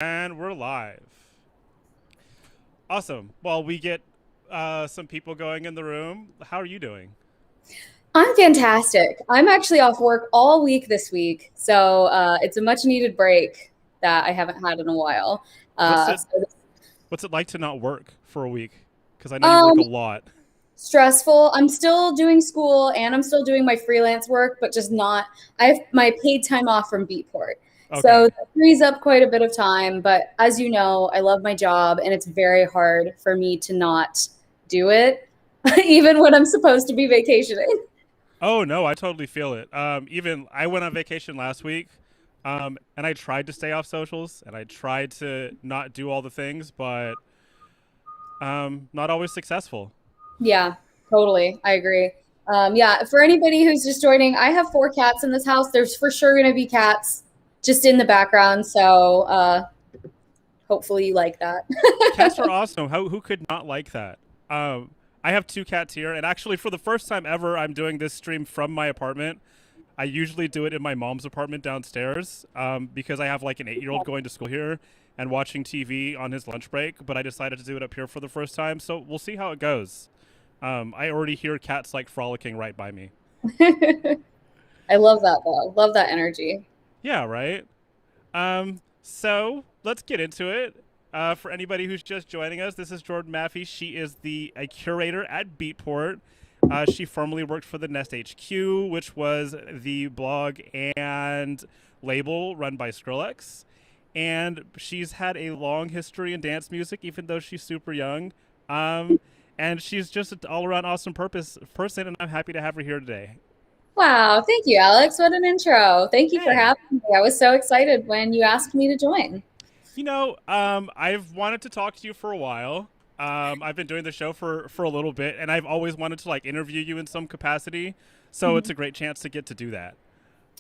And we're live. Awesome. Well, we get some people going in the room. How are you doing? I'm fantastic. I'm actually off work all week this week, so it's a much needed break that I haven't had in a while. What's Uh, it so, What's it like to not work for a week? Because I know you work um, a lot. Stressful. I'm still doing school and I'm still doing my freelance work, but just not. I have my paid time off from Beatport, so Okay. that frees up quite a bit of time. But as you know, I love my job, and it's very hard for me to not do it, even when I'm supposed to be vacationing. Oh no, I totally feel it. Even I went on vacation last week, and I tried to stay off socials and I tried to not do all the things, but not always successful. Yeah, totally. I agree. Yeah, for anybody who's just joining, I have four cats in this house. There's for sure going to be cats just in the background. So hopefully you like that. Cats are awesome. Who could not like that? I have two cats here, and actually, for the first time ever, I'm doing this stream from my apartment. I usually do it in my mom's apartment downstairs because I have like an 8-year-old going to school here and watching TV on his lunch break. But I decided to do it up here for the first time, so we'll see how it goes. I already hear cats like frolicking right by me. I love that though. Love that energy. Yeah, right. So let's get into it. For anybody who's just joining us, this is Jordan Mafi. She is a curator at Beatport. She formerly worked for the Nest HQ, which was the blog and label run by Skrillex. And she's had a long history in dance music, even though she's super young. Um, and she's just an all around awesome person, and I'm happy to have her here today. Wow, thank you, Alex. What an intro. Thank you for Hey, having me. I was so excited when you asked me to join. I've wanted to talk to you for a while. I've been doing the show for a little bit, and I've always wanted to like interview you in some capacity. So it's Mhm. a great chance to get to do that.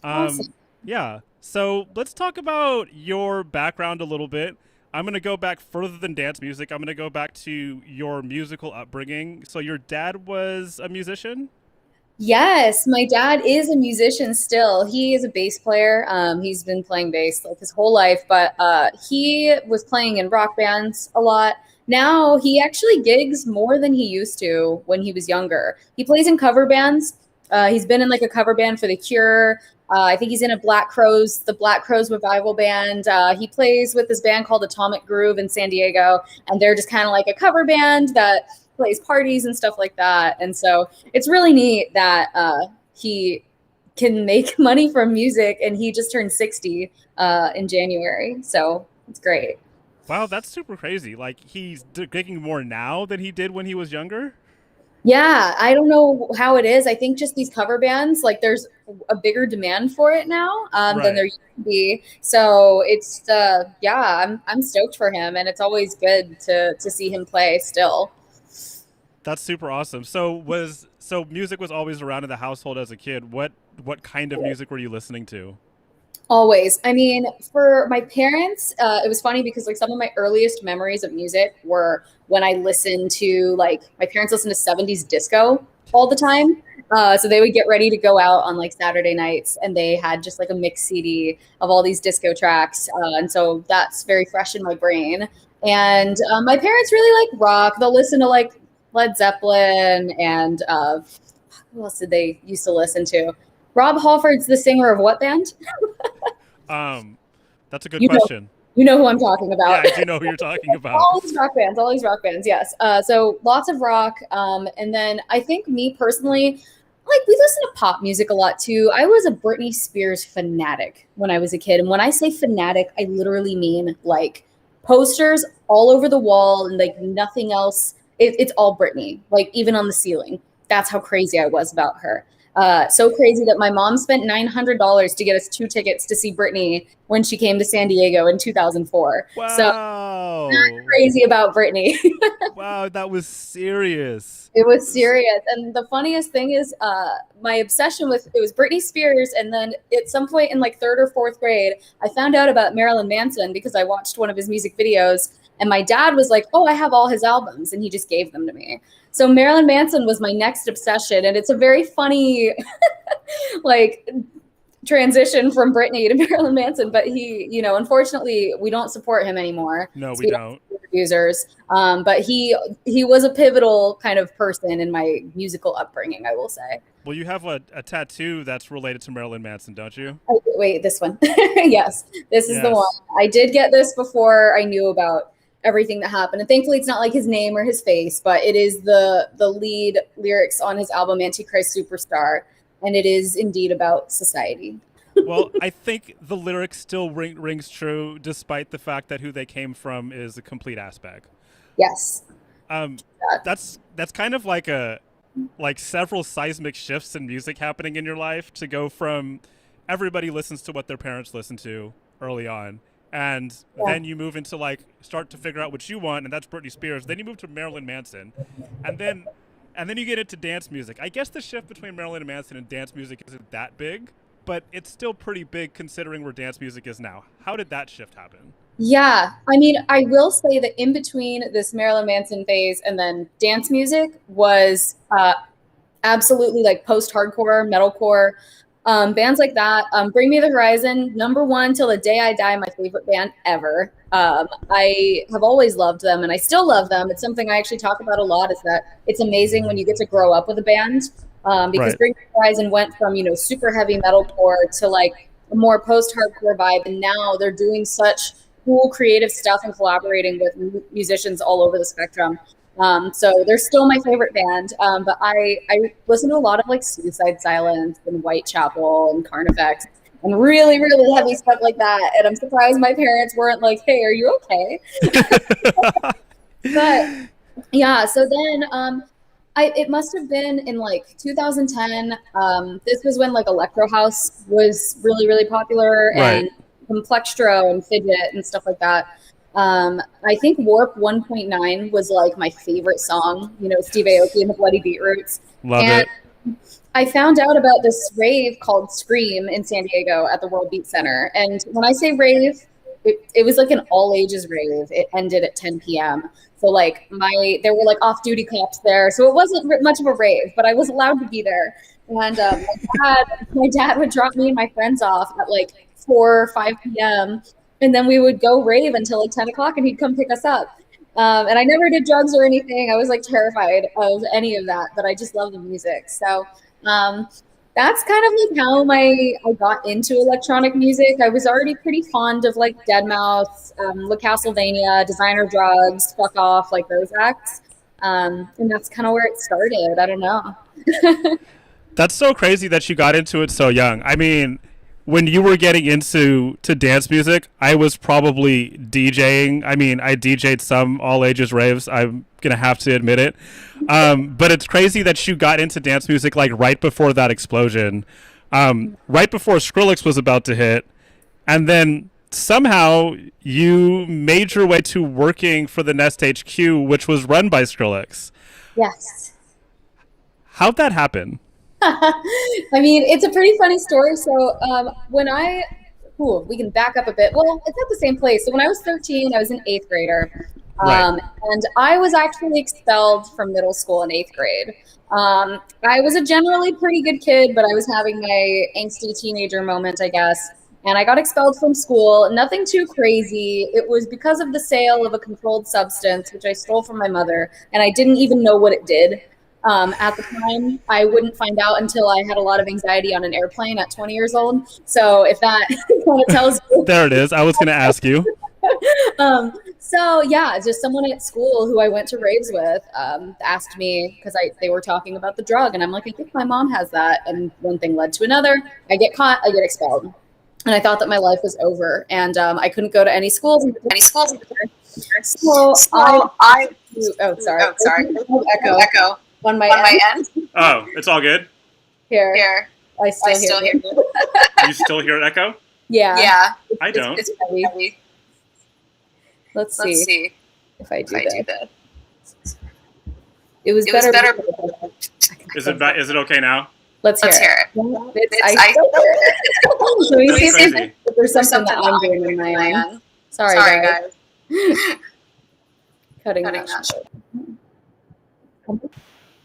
Awesome. Yeah. So let's talk about your background a little bit. I'm gonna go back further than dance music. I'm gonna go back to your musical upbringing. So your dad was a musician, Yes, my dad is a musician still. He is a bass player. He's been playing bass like his whole life, but he was playing in rock bands a lot. Now he actually gigs more than he used to when he was younger. He plays in cover bands. He's been in like a cover band for The Cure. I think he's in the Black Crows revival band. He plays with this band called Atomic Groove in San Diego, and they're just kind of like a cover band that plays parties and stuff like that. And so it's really neat that he can make money from music, and he just turned 60 in January. So it's great. wow, that's super crazy. Like he's gigging more now than he did when he was younger. Yeah, I don't know how it is. I think just these cover bands, like there's a bigger demand for it now than there Right. used to be. So it's yeah, I'm stoked for him, and it's always good to see him play still. That's super awesome. So music was always around in the household as a kid. What kind of music were you listening to? Always. I mean, for my parents, it was funny because like some of my earliest memories of music were when I listened to like my parents listened to 70s disco all the time. So they would get ready to go out on like Saturday nights, and they had just like a mix CD of all these disco tracks. And so that's very fresh in my brain. And my parents really like rock. They'll listen to like Led Zeppelin and who else did they used to listen to? Rob Halford's the singer of what band? Um, that's a good You know, question. you know who I'm talking Yeah, about. I do know who you're talking about. All these rock bands, yes. So lots of rock, and then I think me personally, like we listen to pop music a lot too. I was a Britney Spears fanatic when I was a kid, and when I say fanatic, I literally mean like posters all over the wall and like nothing else. It's all Britney, like even on the ceiling. That's how crazy I was about her. So crazy that my mom spent $900 to get us two tickets to see Britney when she came to San Diego in 2004. So Wow. crazy about Britney. Wow, that was serious. It was serious. And the funniest thing is my obsession with it was Britney Spears. And then at some point in like third or fourth grade, I found out about Marilyn Manson because I watched one of his music videos. And my dad was like, "Oh, I have all his albums." And he just gave them to me. So Marilyn Manson was my next obsession. And it's a very funny, like, transition from Britney to Marilyn Manson, but he, unfortunately, we don't support him anymore. No, so we don't. Users, but he was a pivotal kind of person in my musical upbringing, I will say. Well, you have a tattoo that's related to Marilyn Manson, don't you? Oh, wait, this one. Yes, this is the one. Yes. I did get this before I knew about everything that happened, and thankfully it's not like his name or his face, but it is the lead lyrics on his album Antichrist Superstar, and it is indeed about society. Well, I think the lyrics still rings true, despite the fact that who they came from is a complete aspect. Yes. That's kind of like several seismic shifts in music happening in your life, to go from everybody listens to what their parents listen to early on, and then you move into start to figure out what you want, and that's Britney Spears. Then you move to Marilyn Manson, and then you get into dance music. I guess the shift between Marilyn Manson and dance music isn't that big, but it's still pretty big considering where dance music is now. How did that shift happen? Yeah, I mean, I will say that in between this Marilyn Manson phase and then dance music was absolutely like post-hardcore, metalcore, bands like that. Bring Me the Horizon, #1 till the day I die, my favorite band ever. I have always loved them, and I still love them. It's something I actually talk about a lot, is that it's amazing when you get to grow up with a band, because Bring Me the Horizon went from, super heavy metalcore to like a more post-hardcore vibe, and now they're doing such cool creative stuff and collaborating with musicians all over the spectrum. So they're still my favorite band, but I listen to a lot of like Suicide Silence and Whitechapel and Carnifex and really, really heavy stuff like that. And I'm surprised my parents weren't like, "Hey, are you okay?" But yeah, so then it must have been in like 2010. This was when like Electro House was really, really popular, and Complextro and Fidget and stuff like that. I think Warp 1.9 was like my favorite song, Steve Aoki and the Bloody Beetroots. Love it. I found out about this rave called Scream in San Diego at the World Beat Center. And when I say rave, it was like an all ages rave. It ended at 10 p.m. So like there were like off duty cops there. So it wasn't much of a rave, but I was allowed to be there. And my dad would drop me and my friends off at like 4 or 5 p.m. And then we would go rave until like 10 o'clock, and he'd come pick us up. And I never did drugs or anything. I was like terrified of any of that, but I just love the music. So that's kind of like how I got into electronic music. I was already pretty fond of like Deadmau5, La Castlevania, Designer Drugs, Fuck Off, like those acts. And that's kind of where it started. I don't know. That's so crazy that you got into it so young. I mean, when you were getting into dance music, I was probably DJing. I mean, I DJ'd some all ages raves. I'm gonna have to admit it. But it's crazy that you got into dance music like right before that explosion, right before Skrillex was about to hit, and then somehow you made your way to working for the Nest HQ, which was run by Skrillex. Yes. How'd that happen? I mean, it's a pretty funny story. So we can back up a bit. Well, it's at the same place. So when I was 13, I was an 8th grader. And I was actually expelled from middle school in 8th grade. I was a generally pretty good kid, but I was having my angsty teenager moment, I guess. And I got expelled from school. Nothing too crazy. It was because of the sale of a controlled substance, which I stole from my mother, and I didn't even know what it did. At the time, I wouldn't find out until I had a lot of anxiety on an airplane at 20 years old. So if that kind of tells you. There it is. I was going to ask you. So yeah, just someone at school who I went to raves with asked me, because they were talking about the drug, and I'm like, I think my mom has that. And one thing led to another. I get caught, I get expelled. And I thought that my life was over, and I couldn't go to any schools. So I sorry. Echo. On my end. Oh, it's all good. Here. I still hear you. You still hear echo? Yeah. I don't. It's heavy. Let's see if I do this. It was better. Is it okay now? Let's hear it. I still hear it. Let me see if there's something that I'm doing in my end. Sorry guys. Cutting that short.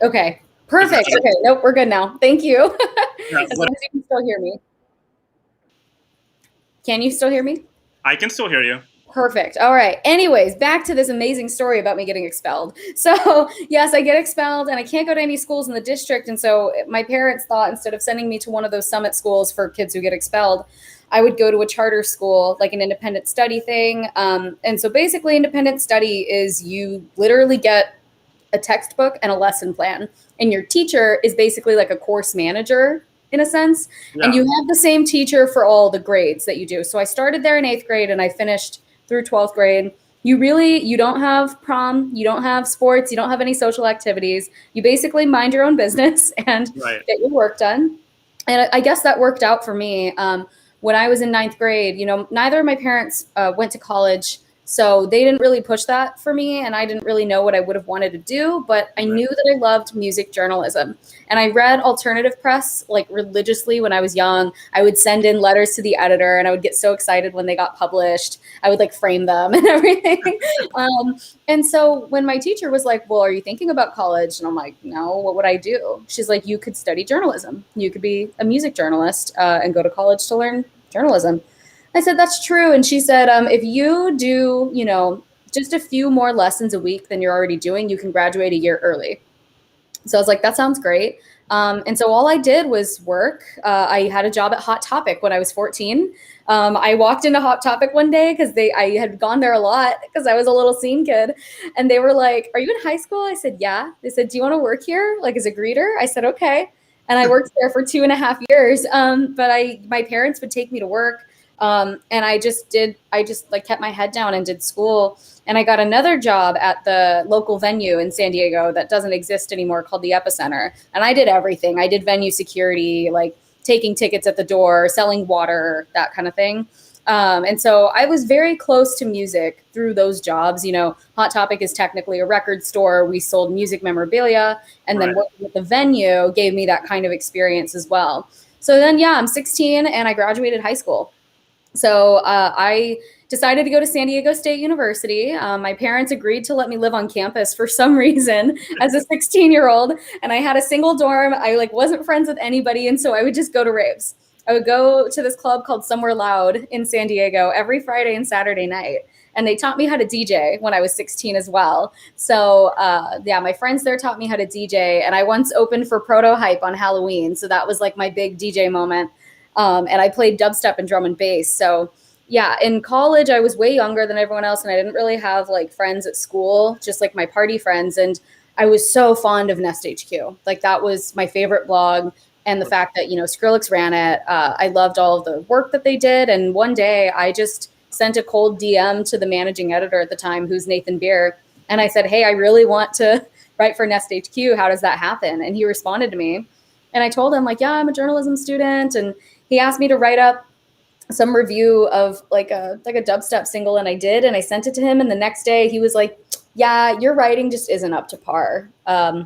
Okay, perfect. Okay, nope, we're good now. Thank you. As long as you can still hear me. Can you still hear me? I can still hear you. Perfect. All right. Anyways, back to this amazing story about me getting expelled. So, yes, I get expelled and I can't go to any schools in the district. And so, my parents thought instead of sending me to one of those summit schools for kids who get expelled, I would go to a charter school, like an independent study thing. And so, basically, independent study is you literally get a textbook and a lesson plan. And your teacher is basically like a course manager in a sense. And Yeah. you have the same teacher for all the grades that you do. So I started there in 8th grade and I finished through 12th grade. You don't have prom, you don't have sports, you don't have any social activities. You basically mind your own business and Right. get your work done. And I guess that worked out for me. When I was in 9th grade, neither of my parents went to college. So they didn't really push that for me, and I didn't really know what I would have wanted to do, but I Right. knew that I loved music journalism. And I read alternative press like religiously when I was young. I would send in letters to the editor, and I would get so excited when they got published. I would like frame them and everything. um, and so when my teacher was like, "Well, are you thinking about college?" And I'm like, "No, what would I do?" She's like, "You could study journalism. You could be a music journalist and go to college to learn journalism." I said, "That's true." And she said, "If you do, just a few more lessons a week than you're already doing, you can graduate a year early." So I was like, "That sounds great." And so all I did was work. I had a job at Hot Topic when I was 14. I walked into Hot Topic one day because I had gone there a lot because I was a little scene kid. And they were like, "Are you in high school?" I said, "Yeah." They said, "Do you want to work here, like as a greeter?" I said, "Okay." And I worked there for 2.5 years. But my parents would take me to work. And I just like kept my head down and did school. And I got another job at the local venue in San Diego that doesn't exist anymore called the Epicenter. And I did everything. I did venue security, like taking tickets at the door, selling water, that kind of thing. And so I was very close to music through those jobs. Hot Topic is technically a record store. We sold music memorabilia, and then Right. working with the venue gave me that kind of experience as well. So then, yeah, I'm 16 and I graduated high school. So I decided to go to San Diego State University. My parents agreed to let me live on campus for some reason as a 16-year-old, and I had a single dorm. I like wasn't friends with anybody, and so I would just go to raves. I would go to this club called Somewhere Loud in San Diego every Friday and Saturday night. And they taught me how to DJ when I was 16 as well. So, yeah, my friends there taught me how to DJ. And I once opened for Proto Hype on Halloween. So that was like my big DJ moment. And I played dubstep and drum and bass. So yeah, in college I was way younger than everyone else, and I didn't really have like friends at school, just like my party friends. And I was so fond of Nest HQ. Like that was my favorite blog, and the fact that Skrillex ran it. I loved all of the work that they did. And one day I just sent a cold DM to the managing editor at the time, who's Nathan Beer, and I said, "Hey, I really want to write for Nest HQ. How does that happen?" And he responded to me, and I told him like, "Yeah, I'm a journalism student," and he asked me to write up some review of like a dubstep single, and I did, and I sent it to him. And the next day he was like, "Yeah, your writing just isn't up to par.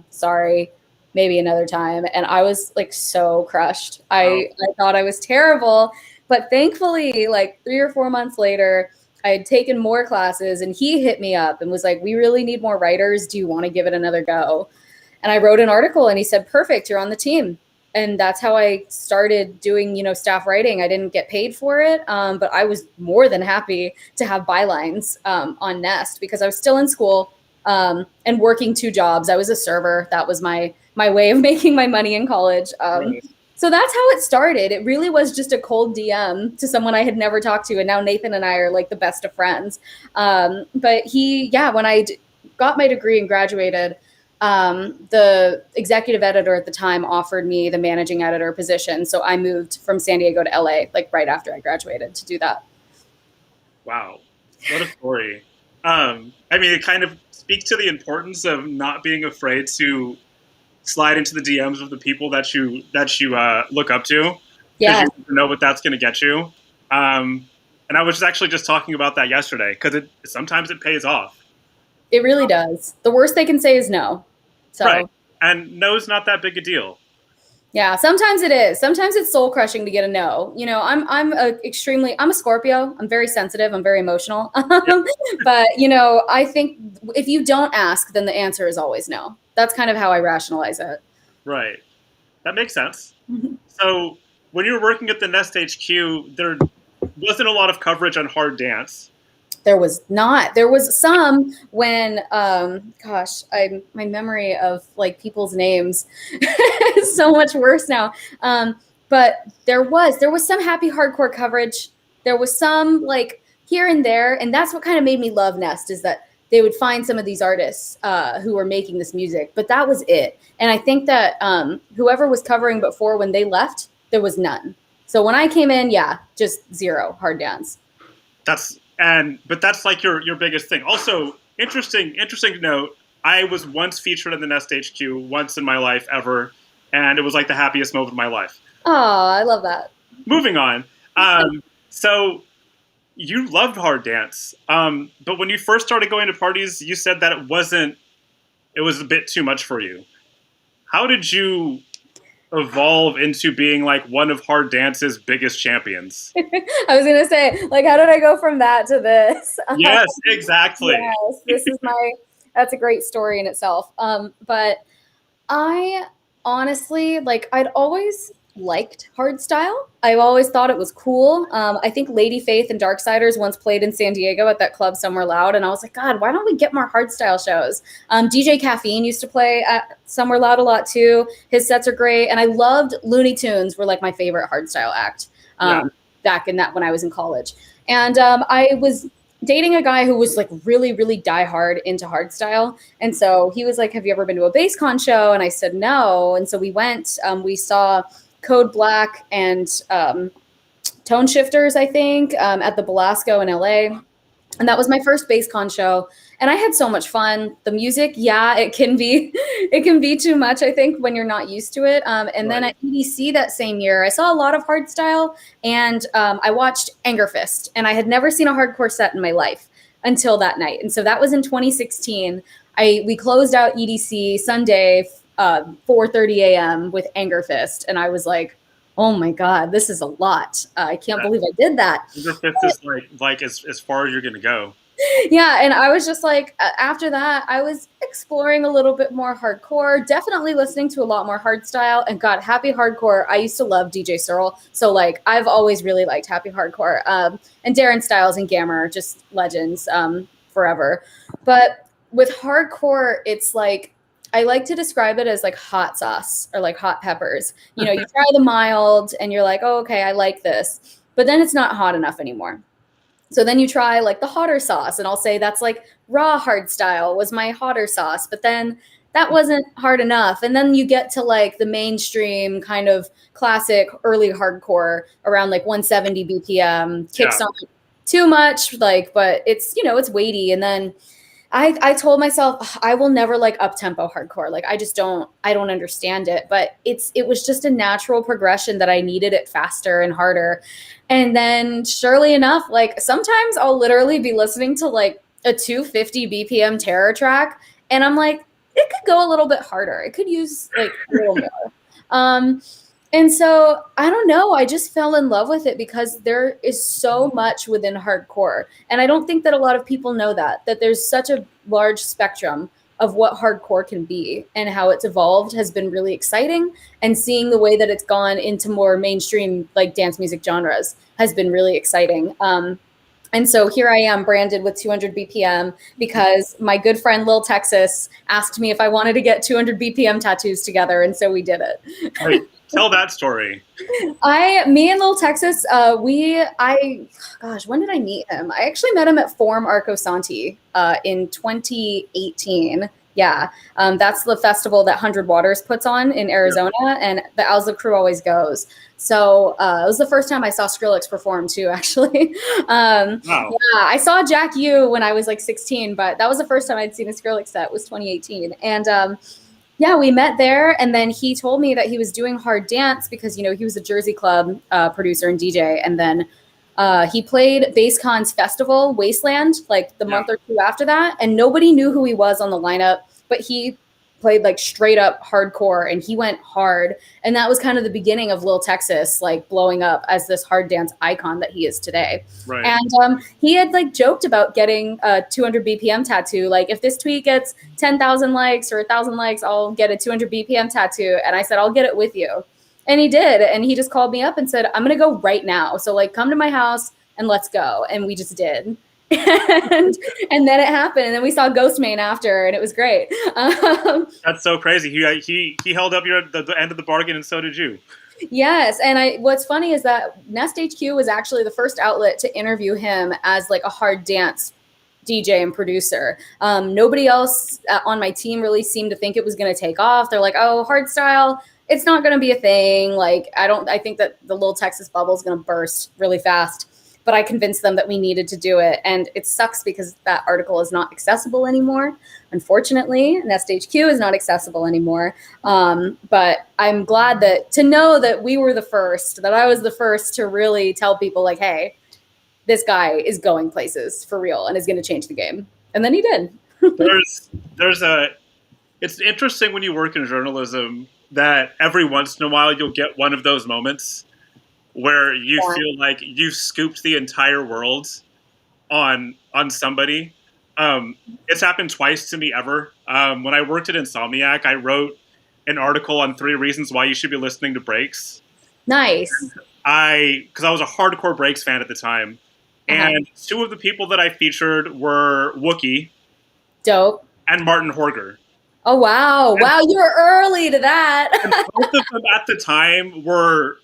Sorry, maybe another time." And I was like so crushed. Oh, I thought I was terrible, but thankfully, like 3 or 4 months later, I had taken more classes, and he hit me up and was like, "We really need more writers. Do you want to give it another go?" And I wrote an article, and he said, "Perfect, you're on the team." And that's how I started doing, staff writing. I didn't get paid for it, but I was more than happy to have bylines on Nest because I was still in school and working 2 jobs. I was a server. That was my way of making my money in college. right. So that's how it started. It really was just a cold DM to someone I had never talked to, and now Nathan and I are like the best of friends. But when got my degree and graduated, the executive editor at the time offered me the managing editor position. So I moved from San Diego to LA, like right after I graduated, to do that. Wow. What a story. I mean, it kind of speaks to the importance of not being afraid to slide into the DMs of the people that you look up to, because Yes, you never know what that's going to get you. And I was actually just talking about that yesterday because it sometimes it pays off. it really does. The worst they can say is no. Right. So And no's not that big a deal. yeah, sometimes it is. Sometimes it's soul crushing to get a no. I'm a Scorpio. I'm very sensitive. I'm very emotional. Yeah. But I think if you don't ask, then the answer is always no. That's kind of how I rationalize it. Right. That makes sense. So when you were working at the Nest HQ, wasn't a lot of coverage on hard dance. There was not. There was some when, my memory of like people's names is so much worse now. But there was some happy hardcore coverage. There was some like here and there, and that's what kind of made me love Nest is that they would find some of these artists who were making this music, but that was it. And I think that whoever was covering before when they left, there was none. So when I came in, yeah, just zero hard dance. But that's like your biggest thing. Also, interesting to note. I was once featured in the Nest HQ once in my life ever, and it was like the happiest moment of my life. Oh, I love that. Moving on. So you loved hard dance, but when you first started going to parties, you said that it was a bit too much for you. How did you evolve into being like one of hard dance's biggest champions? I was gonna say, like, how did I go from that to this? Yes, exactly. Yes, that's a great story in itself. But I honestly, like, I'd always liked hardstyle. I've always thought it was cool. I think Lady Faith and Darksiders once played in San Diego at that club Somewhere Loud, and I was like, God, why don't we get more hardstyle shows? DJ Caffeine used to play at Somewhere Loud a lot too. His sets are great, and I loved Looney Tunes were like my favorite hardstyle act back in that when I was in college. And I was dating a guy who was like really, really diehard into hardstyle. And so he was like, have you ever been to a BassCon show? And I said, no. And so we went, we saw Code Black and Tone Shifters, I think, at the Belasco in LA. And that was my first BassCon show. And I had so much fun. The music, yeah, it can be too much, I think, when you're not used to it. And then at EDC that same year, I saw a lot of hardstyle, and I watched Anger Fist. And I had never seen a hardcore set in my life until that night. And so that was in 2016. We closed out EDC Sunday, 4:30 a.m. with Anger Fist. And I was like, oh my God, this is a lot. I can't believe I did that. Anger Fist is like as far as you're going to go. Yeah, and I was just like, after that, I was exploring a little bit more hardcore, definitely listening to a lot more hardstyle, and God, happy hardcore. I used to love DJ Searle, so like I've always really liked happy hardcore. And Darren Styles and Gammer are just legends forever. But with hardcore, it's like, I like to describe it as like hot sauce or like hot peppers. You know, you try the mild and you're like, oh, okay, I like this. But then it's not hot enough anymore. So then you try like the hotter sauce, and I'll say that's like raw hardstyle was my hotter sauce, but then that wasn't hard enough. And then you get to like the mainstream kind of classic early hardcore around like 170 BPM, kicks on too much, like, but it's, you know, it's weighty. And then I told myself I will never like up-tempo hardcore. Like I don't understand it, but it was just a natural progression that I needed it faster and harder. And then surely enough, like sometimes I'll literally be listening to like a 250 BPM terror track, and I'm like, it could go a little bit harder. It could use like a little more. And so I don't know, I just fell in love with it because there is so much within hardcore. And I don't think that a lot of people know that there's such a large spectrum of what hardcore can be, and how it's evolved has been really exciting. And seeing the way that it's gone into more mainstream like dance music genres has been really exciting. And so here I am branded with 200 BPM because my good friend Lil Texas asked me if I wanted to get 200 BPM tattoos together. And so we did it. Wait, tell that story. Me and Lil Texas, when did I meet him? I actually met him at Forum Arco Santi in 2018. Yeah, that's the festival that 100 Waters puts on in Arizona, and the Owlsla crew always goes. So it was the first time I saw Skrillex perform too, actually. Wow. Yeah, I saw Jack U when I was like 16, but that was the first time I'd seen a Skrillex set, was 2018. And yeah, we met there, and then he told me that he was doing hard dance because, you know, he was a Jersey Club producer and DJ, and then he played BassCon's festival, Wasteland, like the month or two after that, and nobody knew who he was on the lineup, but he played like straight up hardcore, and he went hard. And that was kind of the beginning of Lil Texas, like blowing up as this hard dance icon that he is today. Right. And he had like joked about getting a 200 BPM tattoo. Like, if this tweet gets 10,000 likes or 1,000 likes, I'll get a 200 BPM tattoo. And I said, I'll get it with you. And he did. And he just called me up and said, I'm going to go right now. So like, come to my house and let's go. And we just did. And then it happened. And then we saw Ghostmane after, and it was great. That's so crazy. He held up the end of the bargain, and so did you. Yes, and what's funny is that Nest HQ was actually the first outlet to interview him as like a hard dance DJ and producer. Nobody else on my team really seemed to think it was going to take off. They're like, "Oh, hardstyle, it's not going to be a thing." Like, I think that the little Texas bubble is going to burst really fast. But I convinced them that we needed to do it, and it sucks because that article is not accessible anymore. Unfortunately, Nest HQ is not accessible anymore. But I'm glad to know that we were the first, that I was the first to really tell people like, hey, this guy is going places for real and is going to change the game. And then he did. It's interesting when you work in journalism that every once in a while you'll get one of those moments where you feel like you've scooped the entire world on somebody. It's happened twice to me ever. When I worked at Insomniac, I wrote an article on 3 reasons why you should be listening to Breaks. Nice. Because I was a hardcore Breaks fan at the time. And 2 of the people that I featured were Wookie. Dope. And Martin Horger. Oh, wow. Wow, you were early to that. And both of them at the time were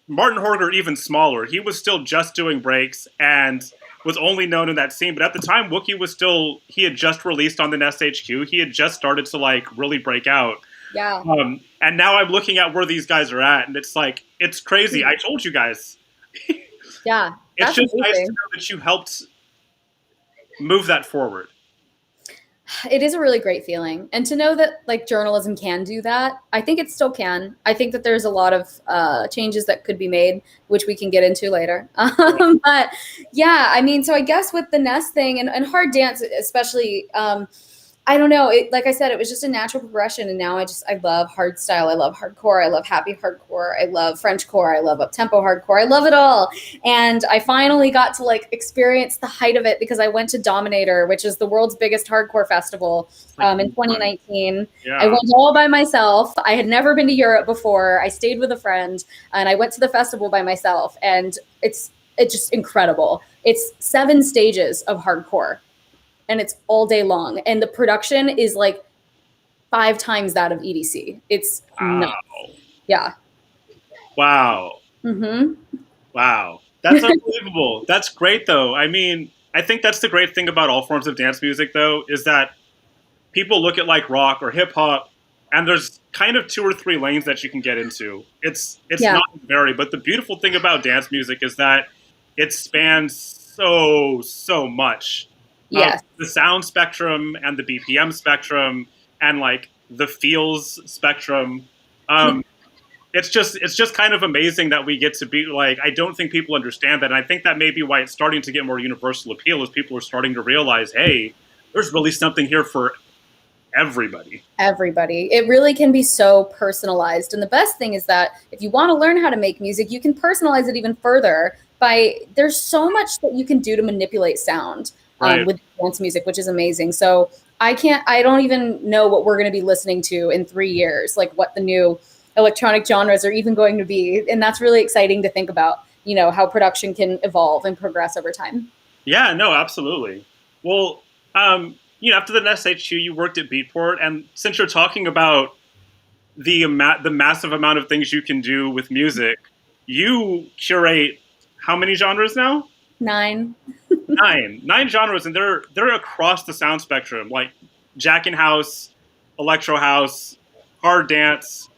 Martin Horger even smaller. He was still just doing breaks and was only known in that scene. But at the time, Wookie he had just released on the Nest HQ. He had just started to like really break out. Yeah. And now I'm looking at where these guys are at, and it's like, it's crazy. I told you guys. Yeah. It's just nice to know that you helped move that forward. It is a really great feeling. And to know that like journalism can do that, I think it still can. I think that there's a lot of changes that could be made, which we can get into later. But yeah, I mean, so I guess with the Nest thing and hard dance, especially, I don't know. Like I said, it was just a natural progression. And now I love hardstyle. I love hardcore. I love happy hardcore. I love Frenchcore. I love uptempo hardcore. I love it all. And I finally got to like experience the height of it because I went to Dominator, which is the world's biggest hardcore festival in 2019. Yeah. I went all by myself. I had never been to Europe before. I stayed with a friend and I went to the festival by myself. And it's just incredible. It's 7 stages of hardcore. And it's all day long. And the production is like 5 times that of EDC. It's nuts. Yeah. Wow. Mm-hmm. Wow. That's unbelievable. That's great, though. I mean, I think that's the great thing about all forms of dance music, though, is that people look at like rock or hip hop, and there's kind of 2 or 3 lanes that you can get into. It's not very, but the beautiful thing about dance music is that it spans so much. Yes. The sound spectrum and the BPM spectrum and like the feels spectrum. It's just kind of amazing that we get to be like, I don't think people understand that. And I think that may be why it's starting to get more universal appeal, is people are starting to realize, hey, there's really something here for everybody. Everybody. It really can be so personalized. And the best thing is that if you want to learn how to make music, you can personalize it even further there's so much that you can do to manipulate sound. Right. With dance music, which is amazing. So I don't even know what we're going to be listening to in 3 years, like what the new electronic genres are even going to be. And that's really exciting to think about, how production can evolve and progress over time. Yeah, no, absolutely. Well, after the Nest HQ, you worked at Beatport. And since you're talking about the massive amount of things you can do with music, you curate how many genres now? 9. 9 genres, and they're across the sound spectrum, like Jackin' House, Electro House, Hard Dance.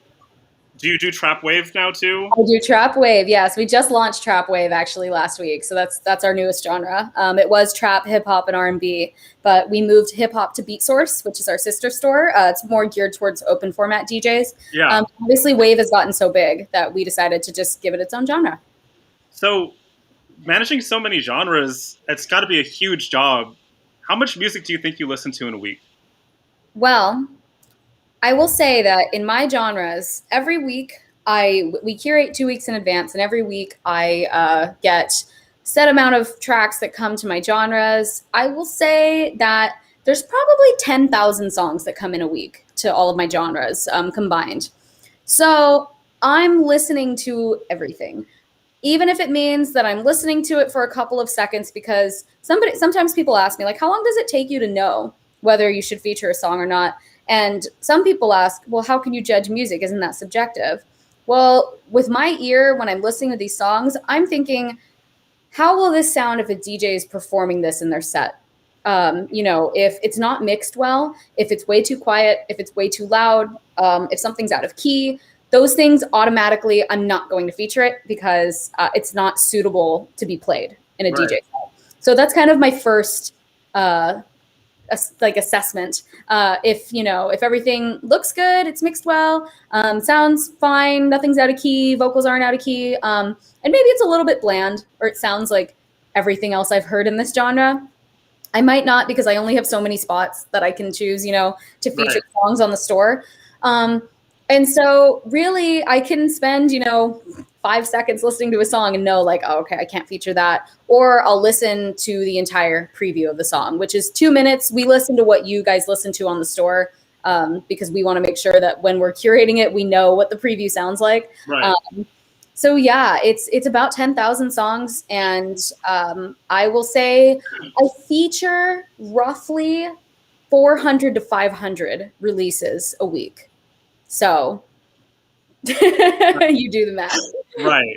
Do you do Trap Wave now too? I do Trap Wave, yes. We just launched Trap Wave actually last week, so that's our newest genre. It was trap, hip hop, and R&B, but we moved hip hop to Beat Source, which is our sister store. It's more geared towards open format DJs. Yeah. Obviously, Wave has gotten so big that we decided to just give it its own genre. So, managing so many genres, it's got to be a huge job. How much music do you think you listen to in a week? Well, I will say that in my genres, every week we curate 2 weeks in advance, and every week I get set amount of tracks that come to my genres. I will say that there's probably 10,000 songs that come in a week to all of my genres combined. So I'm listening to everything, even if it means that I'm listening to it for a couple of seconds, because sometimes people ask me, like, how long does it take you to know whether you should feature a song or not? And some people ask, well, how can you judge music? Isn't that subjective? Well, with my ear, when I'm listening to these songs, I'm thinking, how will this sound if a DJ is performing this in their set? If it's not mixed well, if it's way too quiet, if it's way too loud, if something's out of key, those things automatically, I'm not going to feature it because it's not suitable to be played in a DJ set. So that's kind of my first assessment. If everything looks good, it's mixed well, sounds fine, nothing's out of key, vocals aren't out of key, and maybe it's a little bit bland, or it sounds like everything else I've heard in this genre. I might not, because I only have so many spots that I can choose, to feature songs on the store. And so really I can spend, 5 seconds listening to a song and know, like, oh, okay, I can't feature that. Or I'll listen to the entire preview of the song, which is 2 minutes. We listen to what you guys listen to on the store, because we want to make sure that when we're curating it, we know what the preview sounds like. Right. So yeah, it's about 10,000 songs, and I will say I feature roughly 400 to 500 releases a week. So you do the math. Right.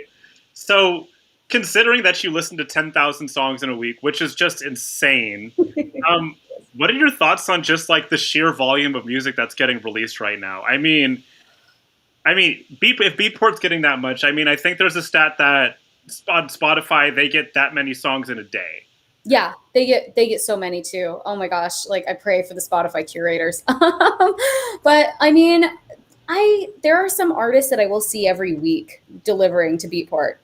So considering that you listen to 10,000 songs in a week, which is just insane, what are your thoughts on just like the sheer volume of music that's getting released right now? I mean, if Beatport's getting that much, I think there's a stat that on Spotify they get that many songs in a day. Yeah, they get so many too. Oh my gosh, like I pray for the Spotify curators. But there are some artists that I will see every week delivering to Beatport,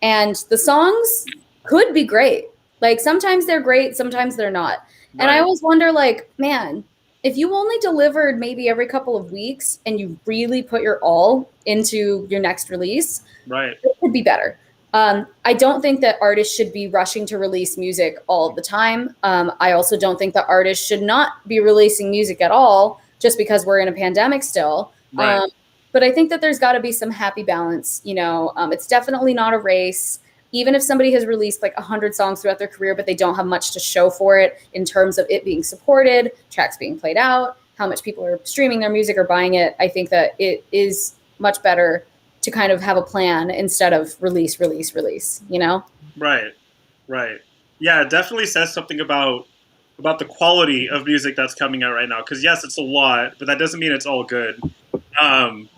and the songs could be great. Like sometimes they're great, sometimes they're not. Right. And I always wonder, like, man, if you only delivered maybe every couple of weeks and you really put your all into your next release, right, it could be better. I don't think that artists should be rushing to release music all the time. I also don't think that artists should not be releasing music at all just because we're in a pandemic still. Right. But I think that there's got to be some happy balance. It's definitely not a race. Even if somebody has released like 100 songs throughout their career, but they don't have much to show for it in terms of it being supported, tracks being played out, how much people are streaming their music or buying it, I think that it is much better to kind of have a plan instead of release, Right. Yeah, it definitely says something about the quality of music that's coming out right now. Because yes, it's a lot, but that doesn't mean it's all good. And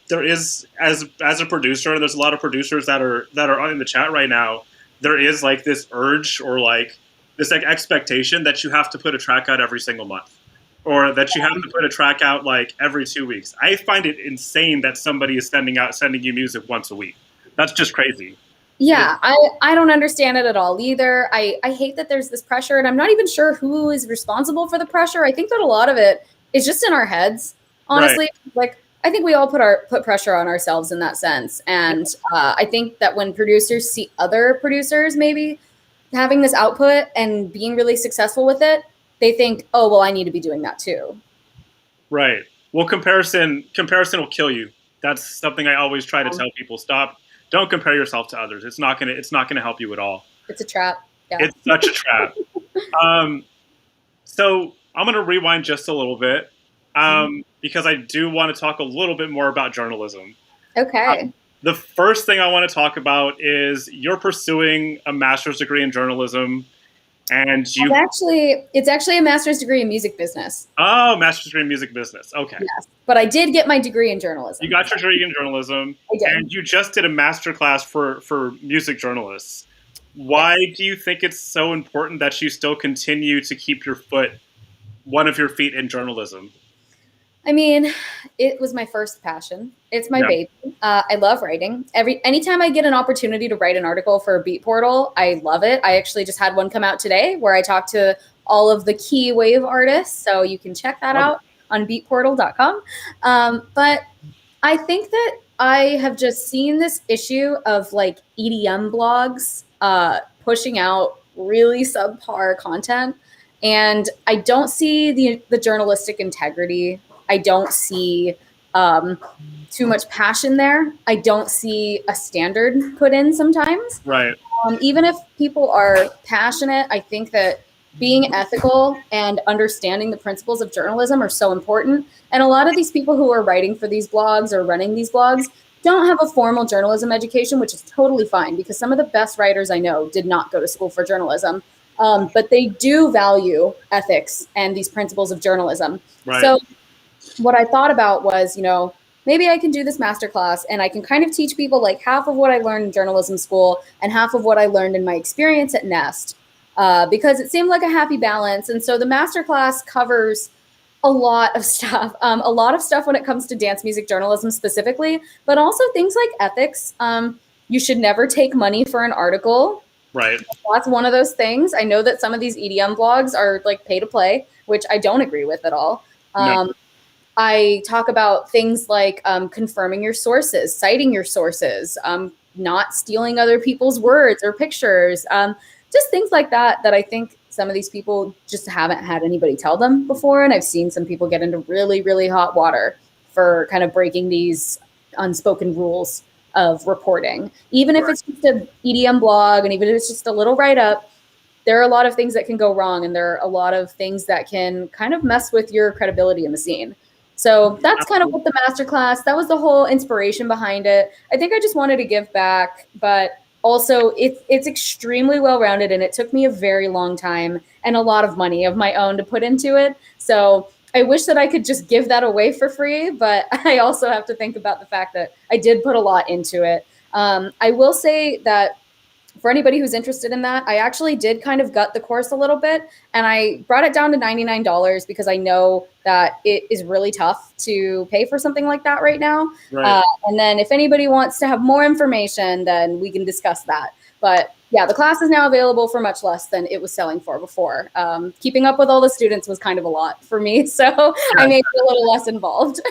there is, as a producer, there's a lot of producers that are in the chat right now. There is like this urge or like this like expectation that you have to put a track out every single month, or that you have to put a track out like every 2 weeks. I find it insane that somebody is sending you music once a week. That's just crazy. Yeah, I don't understand it at all either. I hate that there's this pressure, and I'm not even sure who is responsible for the pressure. I think that a lot of it is just in our heads, honestly. Right. Like, I think we all put pressure on ourselves in that sense. And I think that when producers see other producers maybe having this output and being really successful with it, they think, oh, well, I need to be doing that too. Right. Well, comparison will kill you. That's something I always try to tell people. Don't compare yourself to others. It's not gonna help you at all. It's a trap. Yeah. It's such a trap. So I'm gonna rewind just a little bit. Because I do want to talk a little bit more about journalism. Okay. The first thing I want to talk about is you're pursuing a master's degree in journalism, and it's actually a master's degree in music business. Oh, master's degree in music business. Okay. Yes, but I did get my degree in journalism. You got your degree in journalism, I did. And you just did a master class for music journalists. Why do you think it's so important that you still continue to keep one of your feet in journalism? I mean, it was my first passion. It's my baby. I love writing. Anytime I get an opportunity to write an article for a Beat Portal, I love it. I actually just had one come out today where I talked to all of the key wave artists. So you can check that out on beatportal.com. But I think that I have just seen this issue of like EDM blogs pushing out really subpar content. And I don't see the journalistic integrity. I don't see too much passion there. I don't see a standard put in sometimes. Right. Even if people are passionate, I think that being ethical and understanding the principles of journalism are so important. And a lot of these people who are writing for these blogs or running these blogs don't have a formal journalism education, which is totally fine because some of the best writers I know did not go to school for journalism. But they do value ethics and these principles of journalism. Right. So what I thought about was, maybe I can do this masterclass and I can kind of teach people like half of what I learned in journalism school and half of what I learned in my experience at Nest, because it seemed like a happy balance. And so the masterclass covers a lot of stuff, when it comes to dance music journalism specifically, but also things like ethics. You should never take money for an article. Right. That's one of those things. I know that some of these EDM blogs are like pay to play, which I don't agree with at all. No. I talk about things like confirming your sources, citing your sources, not stealing other people's words or pictures, just things like that I think some of these people just haven't had anybody tell them before. And I've seen some people get into really, really hot water for kind of breaking these unspoken rules of reporting. Even if it's just an EDM blog and even if it's just a little write-up, there are a lot of things that can go wrong. And there are a lot of things that can kind of mess with your credibility in the scene. So that's kind of what the masterclass, that was the whole inspiration behind it. I think I just wanted to give back, but also it's extremely well-rounded and it took me a very long time and a lot of money of my own to put into it. So I wish that I could just give that away for free, but I also have to think about the fact that I did put a lot into it. I will say that for anybody who's interested in that, I actually did kind of gut the course a little bit and I brought it down to $99 because I know that it is really tough to pay for something like that right now. Right. And then if anybody wants to have more information, then we can discuss that. But yeah, the class is now available for much less than it was selling for before. Keeping up with all the students was kind of a lot for me. So I made it a little less involved.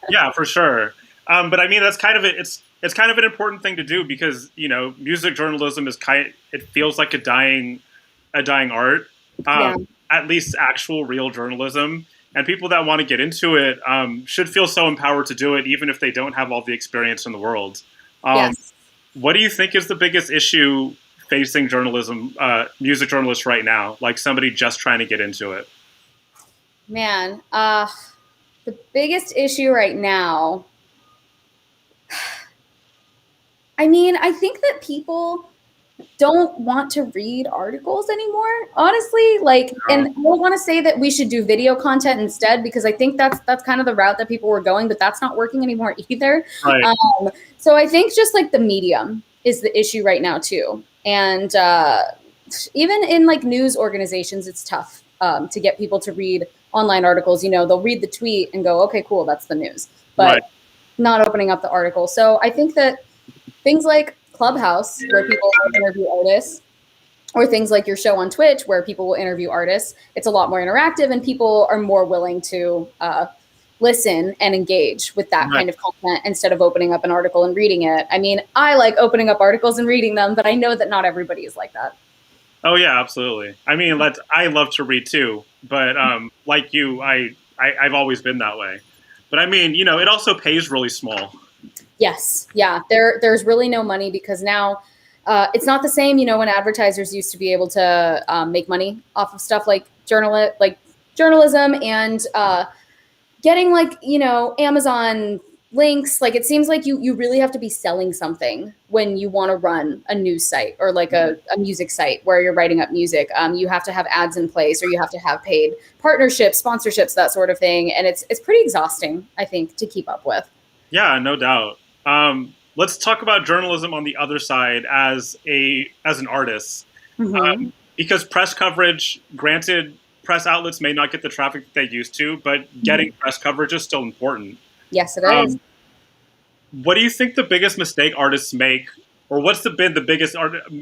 Yeah, for sure. But I mean, that's kind of it. It's kind of an important thing to do because music journalism is it feels like a dying art. At least actual real journalism, and people that want to get into it should feel so empowered to do it, even if they don't have all the experience in the world. Yes. What do you think is the biggest issue facing journalism, music journalists right now? Like somebody just trying to get into it. Man, the biggest issue right now. I mean, I think that people don't want to read articles anymore, honestly. And I don't want to say that we should do video content instead, because I think that's kind of the route that people were going, but that's not working anymore either. Right. So I think just like the medium is the issue right now too. And even in like news organizations, it's tough to get people to read online articles. They'll read the tweet and go, okay, cool, that's the news. But not opening up the article. So I think that things like Clubhouse, where people interview artists, or things like your show on Twitch, where people will interview artists, it's a lot more interactive and people are more willing to listen and engage with that kind of content instead of opening up an article and reading it. I mean, I like opening up articles and reading them, but I know that not everybody is like that. Oh yeah, absolutely. I mean, I love to read too, but like you, I've always been that way. But I mean, it also pays really small. Yes. Yeah. There's really no money because now it's not the same, when advertisers used to be able to make money off of stuff like journalism and getting Amazon links. Like it seems like you really have to be selling something when you want to run a news site or like a music site where you're writing up music. You have to have ads in place or you have to have paid partnerships, sponsorships, that sort of thing. And it's pretty exhausting, I think, to keep up with. Yeah, no doubt. Let's talk about journalism on the other side as an artist, because press coverage, granted, press outlets may not get the traffic that they used to, but getting press coverage is still important. Yes, it is. What do you think the biggest mistake artists make, or what's been the biggest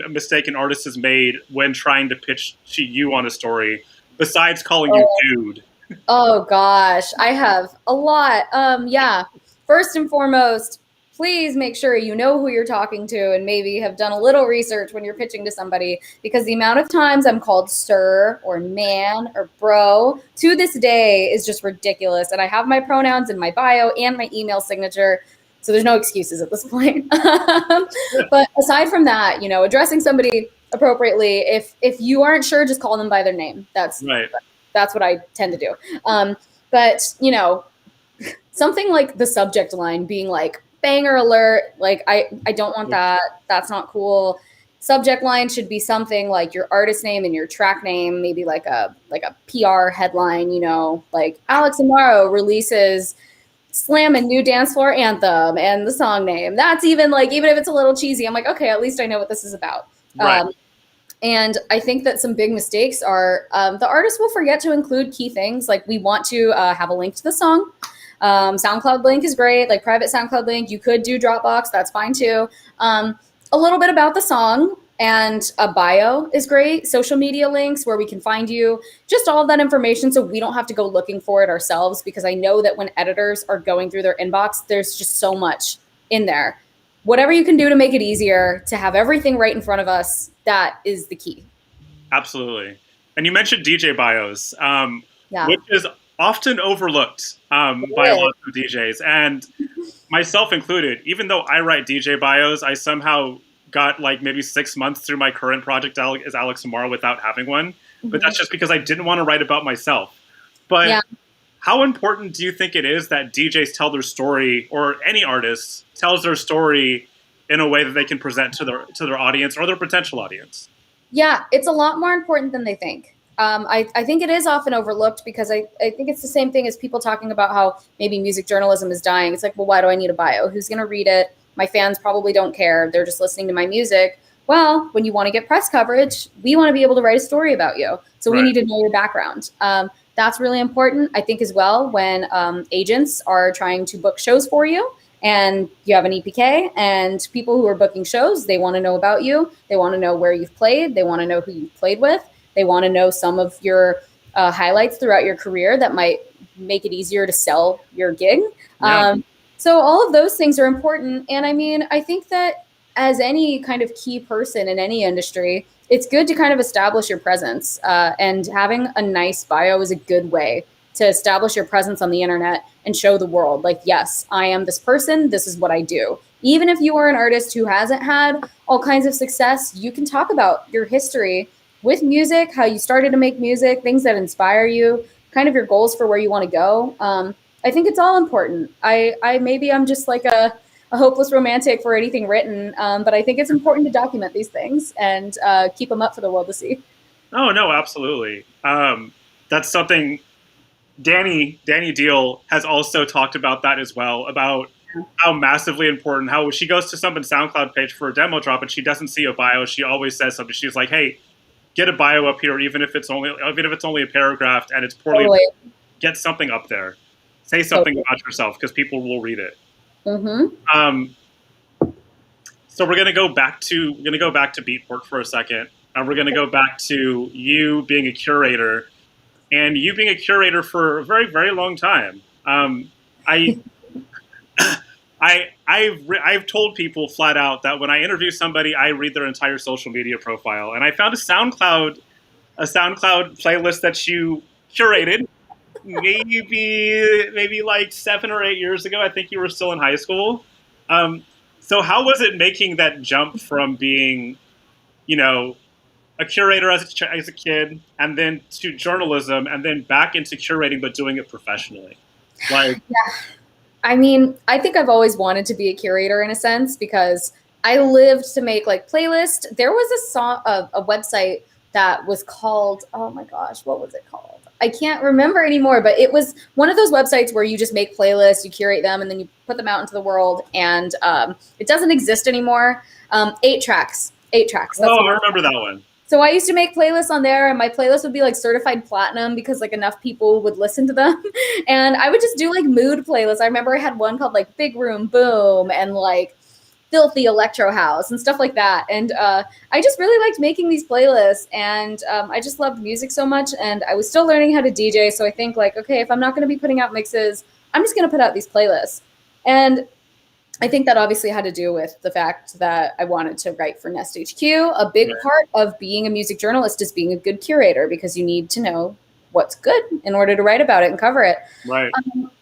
mistake an artist has made when trying to pitch to you on a story, besides calling you dude? Oh gosh, I have a lot. Yeah. First and foremost, please make sure you know who you're talking to and maybe have done a little research when you're pitching to somebody, because the amount of times I'm called sir or man or bro to this day is just ridiculous. And I have my pronouns in my bio and my email signature. So there's no excuses at this point. But aside from that, you know, addressing somebody appropriately, if you aren't sure, just call them by their name. That's what I tend to do. But, you know, something like the subject line being like banger alert, like I don't want that. That's not cool. Subject line should be something like your artist name and your track name, maybe like a PR headline, you know, like Alex Amaro releases Slammin' new dance floor anthem and the song name. That's even like, even if it's a little cheesy, I'm like, okay, at least I know what this is about. Right. And I think that some big mistakes are the artist will forget to include key things. Like we want to have a link to the song. SoundCloud link is great, like private SoundCloud link. You could do Dropbox, that's fine too. A little bit about the song and a bio is great. Social media links where we can find you, just all of that information so we don't have to go looking for it ourselves, because I know that when editors are going through their inbox, there's just so much in there. Whatever you can do to make it easier to have everything right in front of us, that is the key. Absolutely. And you mentioned DJ bios, which is often overlooked by a lot of DJs, and myself included. Even though I write DJ bios, I somehow got like maybe 6 months through my current project as Alex Amaro without having one. But that's just because I didn't want to write about myself. But how important do you think it is that DJs tell their story, or any artist tells their story in a way that they can present to their audience or their potential audience? Yeah, it's a lot more important than they think. I think it is often overlooked because I think it's the same thing as people talking about how maybe music journalism is dying. It's like, well, why do I need a bio? Who's going to read it? My fans probably don't care. They're just listening to my music. Well, when you want to get press coverage, we want to be able to write a story about you. So we need to know your background. That's really important, I think, as well, when agents are trying to book shows for you and you have an EPK, and people who are booking shows, they want to know about you. They want to know where you've played. They want to know who you've played with. They want to know some of your highlights throughout your career that might make it easier to sell your gig. Yeah. So all of those things are important. And I mean, I think that as any kind of key person in any industry, it's good to kind of establish your presence. And having a nice bio is a good way to establish your presence on the internet and show the world, like, yes, I am this person. This is what I do. Even if you are an artist who hasn't had all kinds of success, you can talk about your history with music, how you started to make music, things that inspire you, kind of your goals for where you want to go. I think it's all important. Maybe I'm just like a hopeless romantic for anything written, but I think it's important to document these things and keep them up for the world to see. Oh, no, absolutely. That's something Danny Deal has also talked about that as well, about how massively important, how she goes to someone's SoundCloud page for a demo drop and she doesn't see a bio. She always says something. She's like, hey, get a bio up here, even if it's only a paragraph and it's poorly, get something up there. Say something about yourself because people will read it. Mm-hmm. So we're gonna go back to Beatport for a second, and we're gonna go back to you being a curator, and you being a curator for a very, very long time. I've told people flat out that when I interview somebody, I read their entire social media profile, and I found a SoundCloud playlist that you curated maybe like 7 or 8 years ago. I think you were still in high school. So how was it making that jump from being, you know, a curator as a kid, and then to journalism, and then back into curating, but doing it professionally? Like, yeah. I mean, I think I've always wanted to be a curator in a sense, because I lived to make like playlists. There was a website that was called, oh my gosh, what was it called? I can't remember anymore, but it was one of those websites where you just make playlists, you curate them, and then you put them out into the world. And it doesn't exist anymore. 8 tracks. That's I remember that one. So I used to make playlists on there, and my playlist would be like certified platinum because like enough people would listen to them. And I would just do like mood playlists. I remember I had one called like Big Room Boom and like Filthy Electro House and stuff like that. And I just really liked making these playlists, and I just loved music so much, and I was still learning how to DJ. So I think like, okay, if I'm not going to be putting out mixes, I'm just going to put out these playlists. And I think that obviously had to do with the fact that I wanted to write for Nest HQ. A big Right. part of being a music journalist is being a good curator, because you need to know what's good in order to write about it and cover it. Right.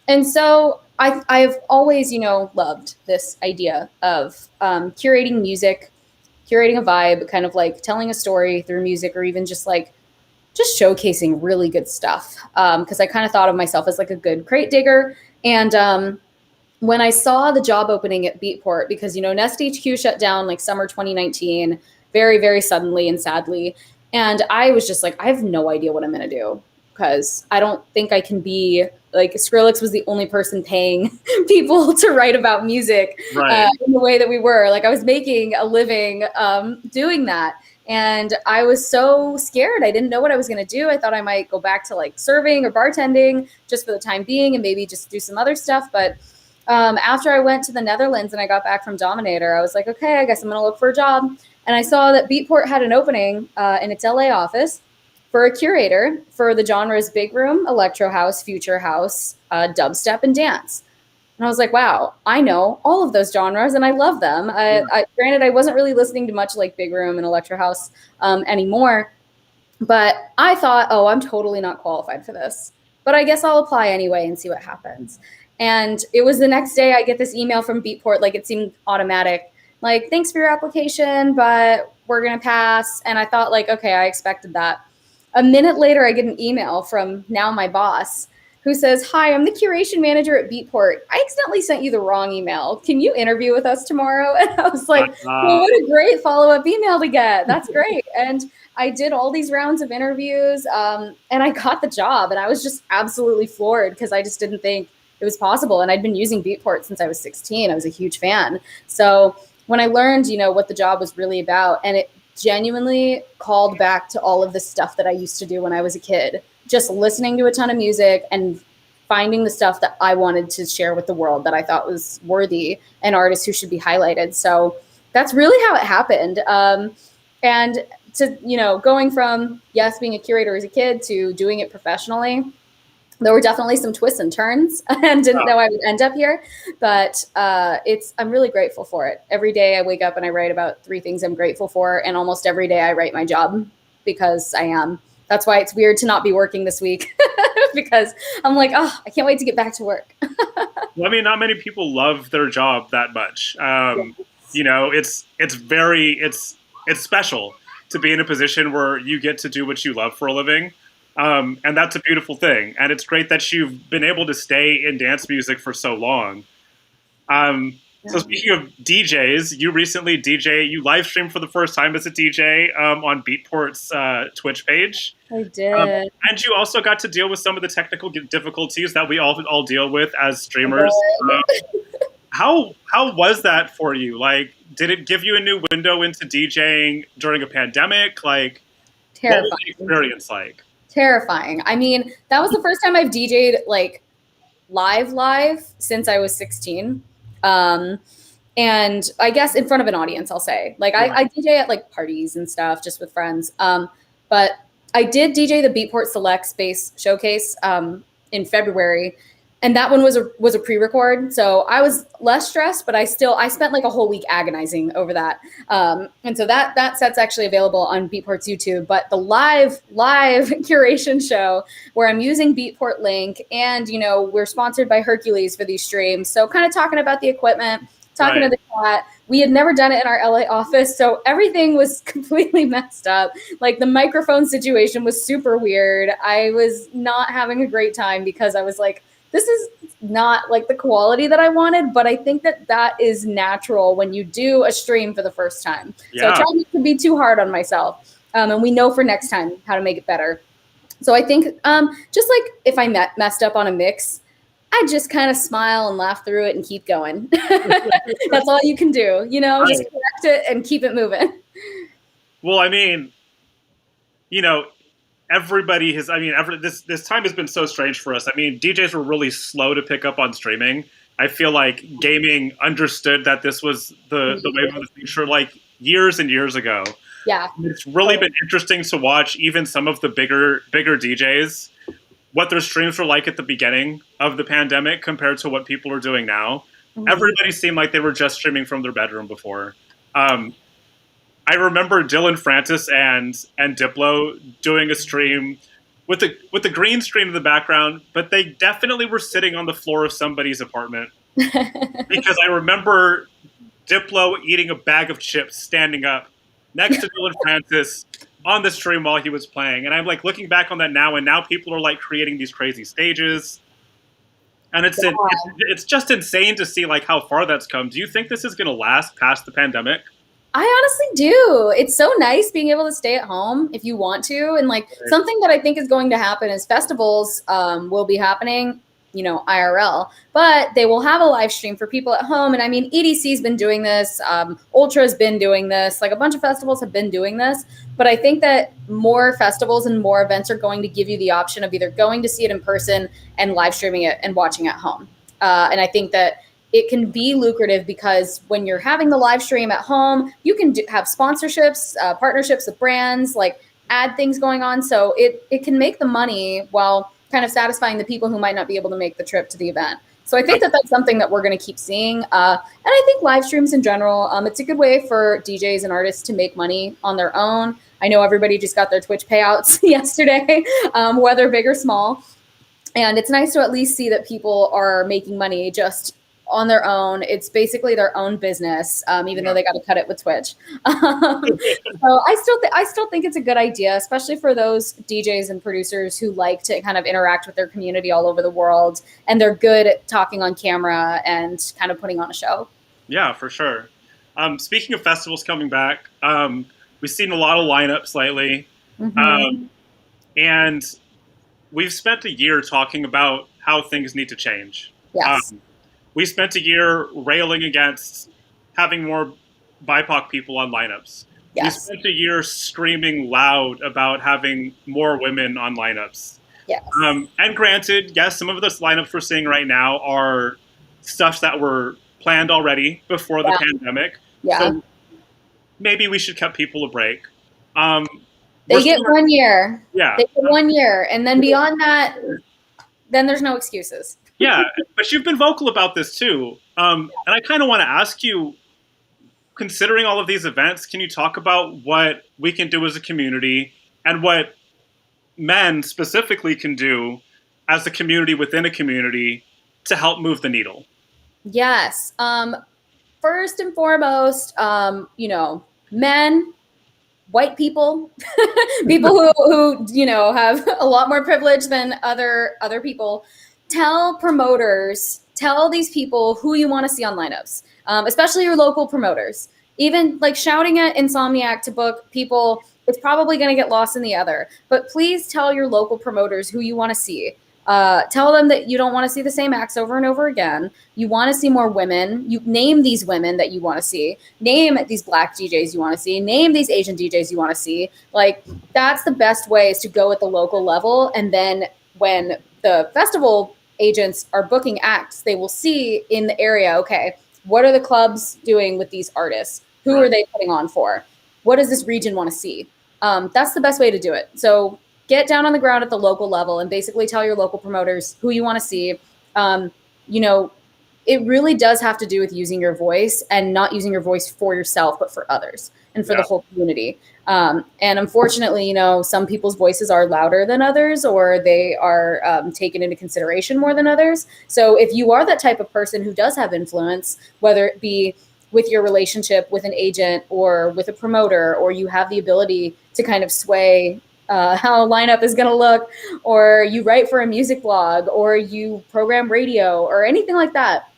And so I've always, loved this idea of curating music, curating a vibe, kind of like telling a story through music, or even just showcasing really good stuff. Because I kind of thought of myself as like a good crate digger. And when I saw the job opening at Beatport, because Nest HQ shut down like summer 2019, very, very suddenly and sadly, and I was just like, I have no idea what I'm gonna do, because I don't think I can be like, Skrillex was the only person paying people to write about music Right. in the way that we were. Like, I was making a living doing that. And I was so scared. I didn't know what I was going to do. I thought I might go back to like serving or bartending just for the time being, and maybe just do some other stuff. But after I went to the Netherlands and I got back from Dominator, I was like, okay, I guess I'm going to look for a job. And I saw that Beatport had an opening in its LA office for a curator for the genres big room, electro house, future house, dubstep, and dance. And I was like, wow, I know all of those genres and I love them. Granted, I wasn't really listening to much like big room and electro house anymore, but I thought, oh, I'm totally not qualified for this. But I guess I'll apply anyway and see what happens. And it was the next day I get this email from Beatport, like it seemed automatic, like, thanks for your application, but we're going to pass. And I thought, like, okay, I expected that. A minute later, I get an email from now my boss, who says, hi, I'm the curation manager at Beatport. I accidentally sent you the wrong email. Can you interview with us tomorrow? And I was like, well, what a great follow-up email to get. That's great. And I did all these rounds of interviews, and I got the job. And I was just absolutely floored, because I just didn't think it was possible. And I'd been using Beatport since I was 16. I was a huge fan. So when I learned, what the job was really about, and it genuinely called back to all of the stuff that I used to do when I was a kid, just listening to a ton of music and finding the stuff that I wanted to share with the world that I thought was worthy and artists who should be highlighted. So that's really how it happened. And to, going from, yes, being a curator as a kid to doing it professionally, there were definitely some twists and turns, and didn't know I would end up here, but I'm really grateful for it. Every day I wake up and I write about 3 things I'm grateful for, and almost every day I write my job, because I am. That's why it's weird to not be working this week, because I'm like, oh, I can't wait to get back to work. Well, I mean, not many people love their job that much. It's special to be in a position where you get to do what you love for a living. And that's a beautiful thing. And it's great that you've been able to stay in dance music for so long. So speaking of DJs, you recently you live streamed for the first time as a DJ on Beatport's Twitch page. I did. And you also got to deal with some of the technical difficulties that we all deal with as streamers. How was that for you? Like, did it give you a new window into DJing during a pandemic? Like, terrifying. What was the experience like? Terrifying. I mean, that was the first time I've DJ'd like live since I was 16. And I guess in front of an audience, I'll say. Like, I DJ at like parties and stuff, just with friends. But I did DJ the Beatport Select Space Showcase in February, and that one was a pre-record, so I was less stressed, but I spent like a whole week agonizing over that. And so that set's actually available on Beatport's YouTube. But the live curation show, where I'm using Beatport Link, and we're sponsored by Hercules for these streams, so kind of talking about the equipment, talking to the chat. We had never done it in our LA office, so everything was completely messed up. Like, the microphone situation was super weird. I was not having a great time, because I was like, this is not like the quality that I wanted, but I think that is natural when you do a stream for the first time. Yeah. So I tried not to be too hard on myself. And we know for next time how to make it better. So I think just like if I messed up on a mix, I just kind of smile and laugh through it and keep going. That's all you can do, just correct it and keep it moving. Well, I mean, everybody has, this time has been so strange for us. I mean, DJs were really slow to pick up on streaming. I feel like gaming understood that this was the wave of the future like years and years ago. Yeah. It's really been interesting to watch even some of the bigger DJs, what their streams were like at the beginning of the pandemic compared to what people are doing now. everybody seemed like they were just streaming from their bedroom before. I remember Dylan Francis and Diplo doing a stream with the green screen in the background, but they definitely were sitting on the floor of somebody's apartment because I remember Diplo eating a bag of chips standing up next to Dylan Francis on the stream while he was playing. And I'm like looking back on that now, and now people are like creating these crazy stages. And it's just insane to see like how far that's come. Do you think this is going to last past the pandemic? I honestly do. It's so nice being able to stay at home if you want to. And like something that I think is going to happen is festivals will be happening, IRL, but they will have a live stream for people at home. And I mean, EDC's been doing this. Ultra's been doing this. Like a bunch of festivals have been doing this. But I think that more festivals and more events are going to give you the option of either going to see it in person and live streaming it and watching at home. And I think that it can be lucrative because when you're having the live stream at home, you can have sponsorships, partnerships with brands, like add things going on. So it can make the money while kind of satisfying the people who might not be able to make the trip to the event. So I think that that's something that we're going to keep seeing. And I think live streams in general, it's a good way for DJs and artists to make money on their own. I know everybody just got their Twitch payouts yesterday, whether big or small. And it's nice to at least see that people are making money just on their own. It's basically their own business, even though they got to cut it with Twitch. So I still think it's a good idea, especially for those DJs and producers who like to kind of interact with their community all over the world, and they're good at talking on camera and kind of putting on a show. Yeah, for sure. Speaking of festivals coming back, we've seen a lot of lineups lately, and we've spent a year talking about how things need to change. Yes. We spent a year railing against having more BIPOC people on lineups. Yes. We spent a year screaming loud about having more women on lineups. Yes. And granted, yes, some of those lineups we're seeing right now are stuff that were planned already before the pandemic. Yeah. So maybe we should cut people a break. They get 1 year. Yeah. They get 1 year. And then beyond that, then there's no excuses. Yeah, but you've been vocal about this too. And I kind of want to ask you, considering all of these events, can you talk about what we can do as a community and what men specifically can do as a community within a community to help move the needle? Yes. First and foremost, men, white people, people who have a lot more privilege than other people. Tell promoters, tell these people who you want to see on lineups, especially your local promoters. Even like shouting at Insomniac to book people, it's probably going to get lost in the other. But please tell your local promoters who you want to see. Tell them that you don't want to see the same acts over and over again. You want to see more women. You name these women that you want to see. Name these Black DJs you want to see. Name these Asian DJs you want to see. Like, that's the best way, is to go at the local level. And then when the festival agents are booking acts, they will see in the area, okay, what are the clubs doing with these artists? Who are they putting on for? What does this region want to see? That's the best way to do it. So get down on the ground at the local level and basically tell your local promoters who you want to see. It really does have to do with using your voice, and not using your voice for yourself, but for others and for the whole community. And unfortunately, some people's voices are louder than others, or they are taken into consideration more than others. So if you are that type of person who does have influence, whether it be with your relationship with an agent or with a promoter, or you have the ability to kind of sway how a lineup is going to look, or you write for a music blog, or you program radio, or anything like that,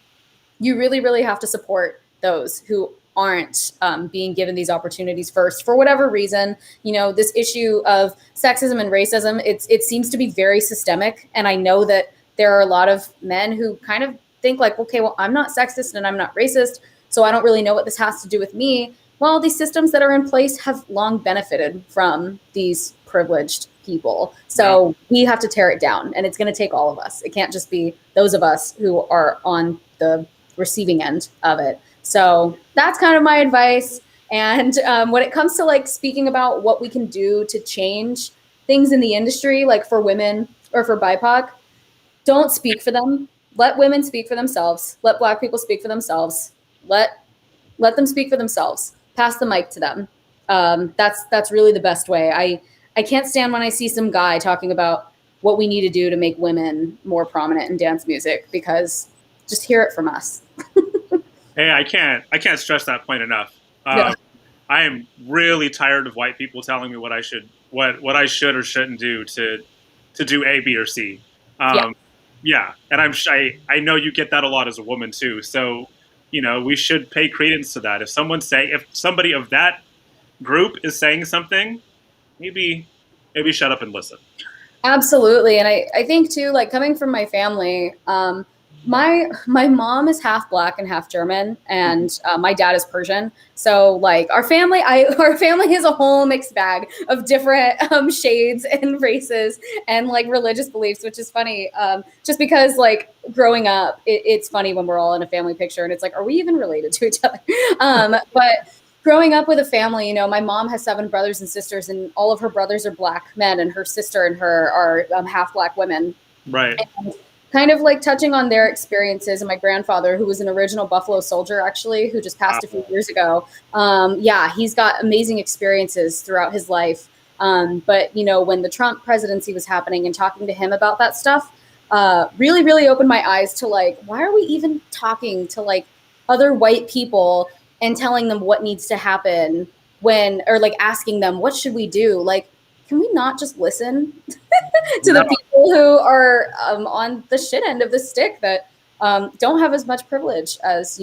you really, really have to support those who aren't being given these opportunities first for whatever reason. This issue of sexism and racism, it seems to be very systemic. And I know that there are a lot of men who kind of think like, okay, well, I'm not sexist and I'm not racist, so I don't really know what this has to do with me. Well, these systems that are in place have long benefited from these privileged people. So we have to tear it down, and it's going to take all of us. It can't just be those of us who are on the receiving end of it. So that's kind of my advice. And when it comes to like speaking about what we can do to change things in the industry, like for women or for BIPOC, don't speak for them. let women speak for themselves. Let Black people speak for themselves. Let them speak for themselves. Pass the mic to them. That's really the best way. I can't stand when I see some guy talking about what we need to do to make women more prominent in dance music, because just hear it from us. Hey, I can't stress that point enough. Yeah. I am really tired of white people telling me what what I should or shouldn't do to do A, B, or C. Yeah. Yeah, and I know you get that a lot as a woman too. So we should pay credence to that. If somebody of that group is saying something, maybe shut up and listen. Absolutely. And I think too, like coming from my family, my mom is half Black and half German, and my dad is Persian. So like our family, our family is a whole mixed bag of different shades and races and like religious beliefs, which is funny. Just because like growing up, it's funny when we're all in a family picture and it's like, are we even related to each other? But growing up with a family, my mom has 7 brothers and sisters, and all of her brothers are Black men, and her sister and her are half Black women. Right. And kind of like touching on their experiences, and my grandfather, who was an original Buffalo soldier, actually, who just passed a few years ago. Yeah, he's got amazing experiences throughout his life. But when the Trump presidency was happening and talking to him about that stuff, really, really opened my eyes to like, why are we even talking to like other white people and telling them what needs to happen or like asking them, what should we do? Like, can we not just listen to the people who are on the shit end of the stick that don't have as much privilege as,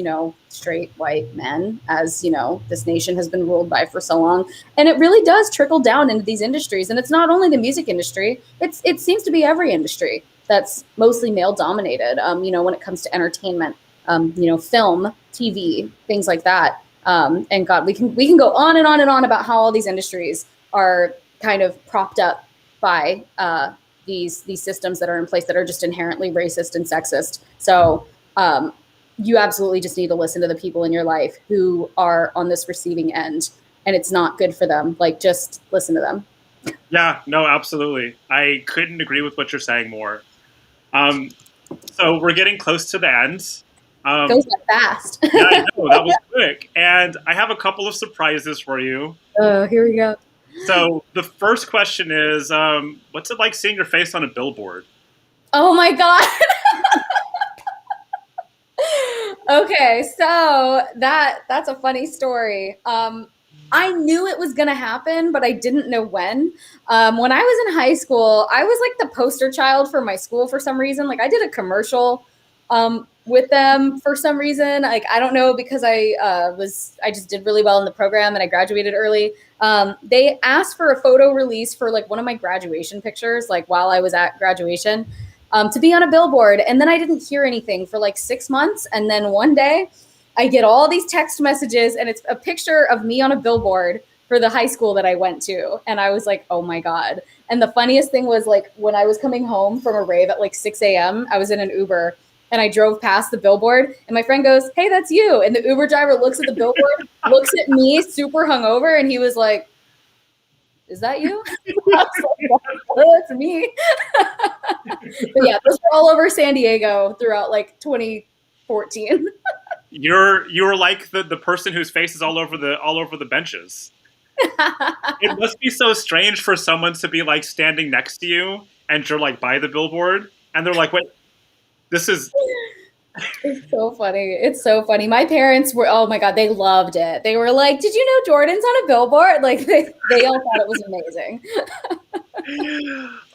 straight white men, as, this nation has been ruled by for so long. And it really does trickle down into these industries. And it's not only the music industry, it seems to be every industry that's mostly male dominated, when it comes to entertainment, film, TV, things like that. And God, we can go on and on and on about how all these industries are kind of propped up by these systems that are in place that are just inherently racist and sexist. So you absolutely just need to listen to the people in your life who are on this receiving end, and it's not good for them. Like, just listen to them. Yeah, no, absolutely. I couldn't agree with what you're saying more. So we're getting close to the end. Goes that fast. Yeah, I know, that was quick. And I have a couple of surprises for you. Oh, here we go. So the first question is, what's it like seeing your face on a billboard? Oh my God. Okay, so that's a funny story. I knew it was gonna happen, but I didn't know when. When I was in high school, I was like the poster child for my school for some reason. Like I did a commercial with them for some reason. Like I don't know, because I just did really well in the program and I graduated early. They asked for a photo release for like one of my graduation pictures, like while I was at graduation. To be on a billboard. And then I didn't hear anything for like 6 months. And then one day I get all these text messages and it's a picture of me on a billboard for the high school that I went to. And I was like, oh my God. And the funniest thing was like when I was coming home from a rave at like 6 a.m., I was in an Uber and I drove past the billboard and my friend goes, hey, that's you. And the Uber driver looks at the billboard, looks at me super hungover. And he was like, is that you? I was like, oh, it's me. But yeah, those were all over San Diego throughout like 2014. You're like the person whose face is all over the benches. It must be so strange for someone to be like standing next to you and you're like by the billboard and they're like, wait, this is. It's so funny. It's so funny. My parents were, oh my God, they loved it. They were like, did you know Jordan's on a billboard? Like they all thought it was amazing.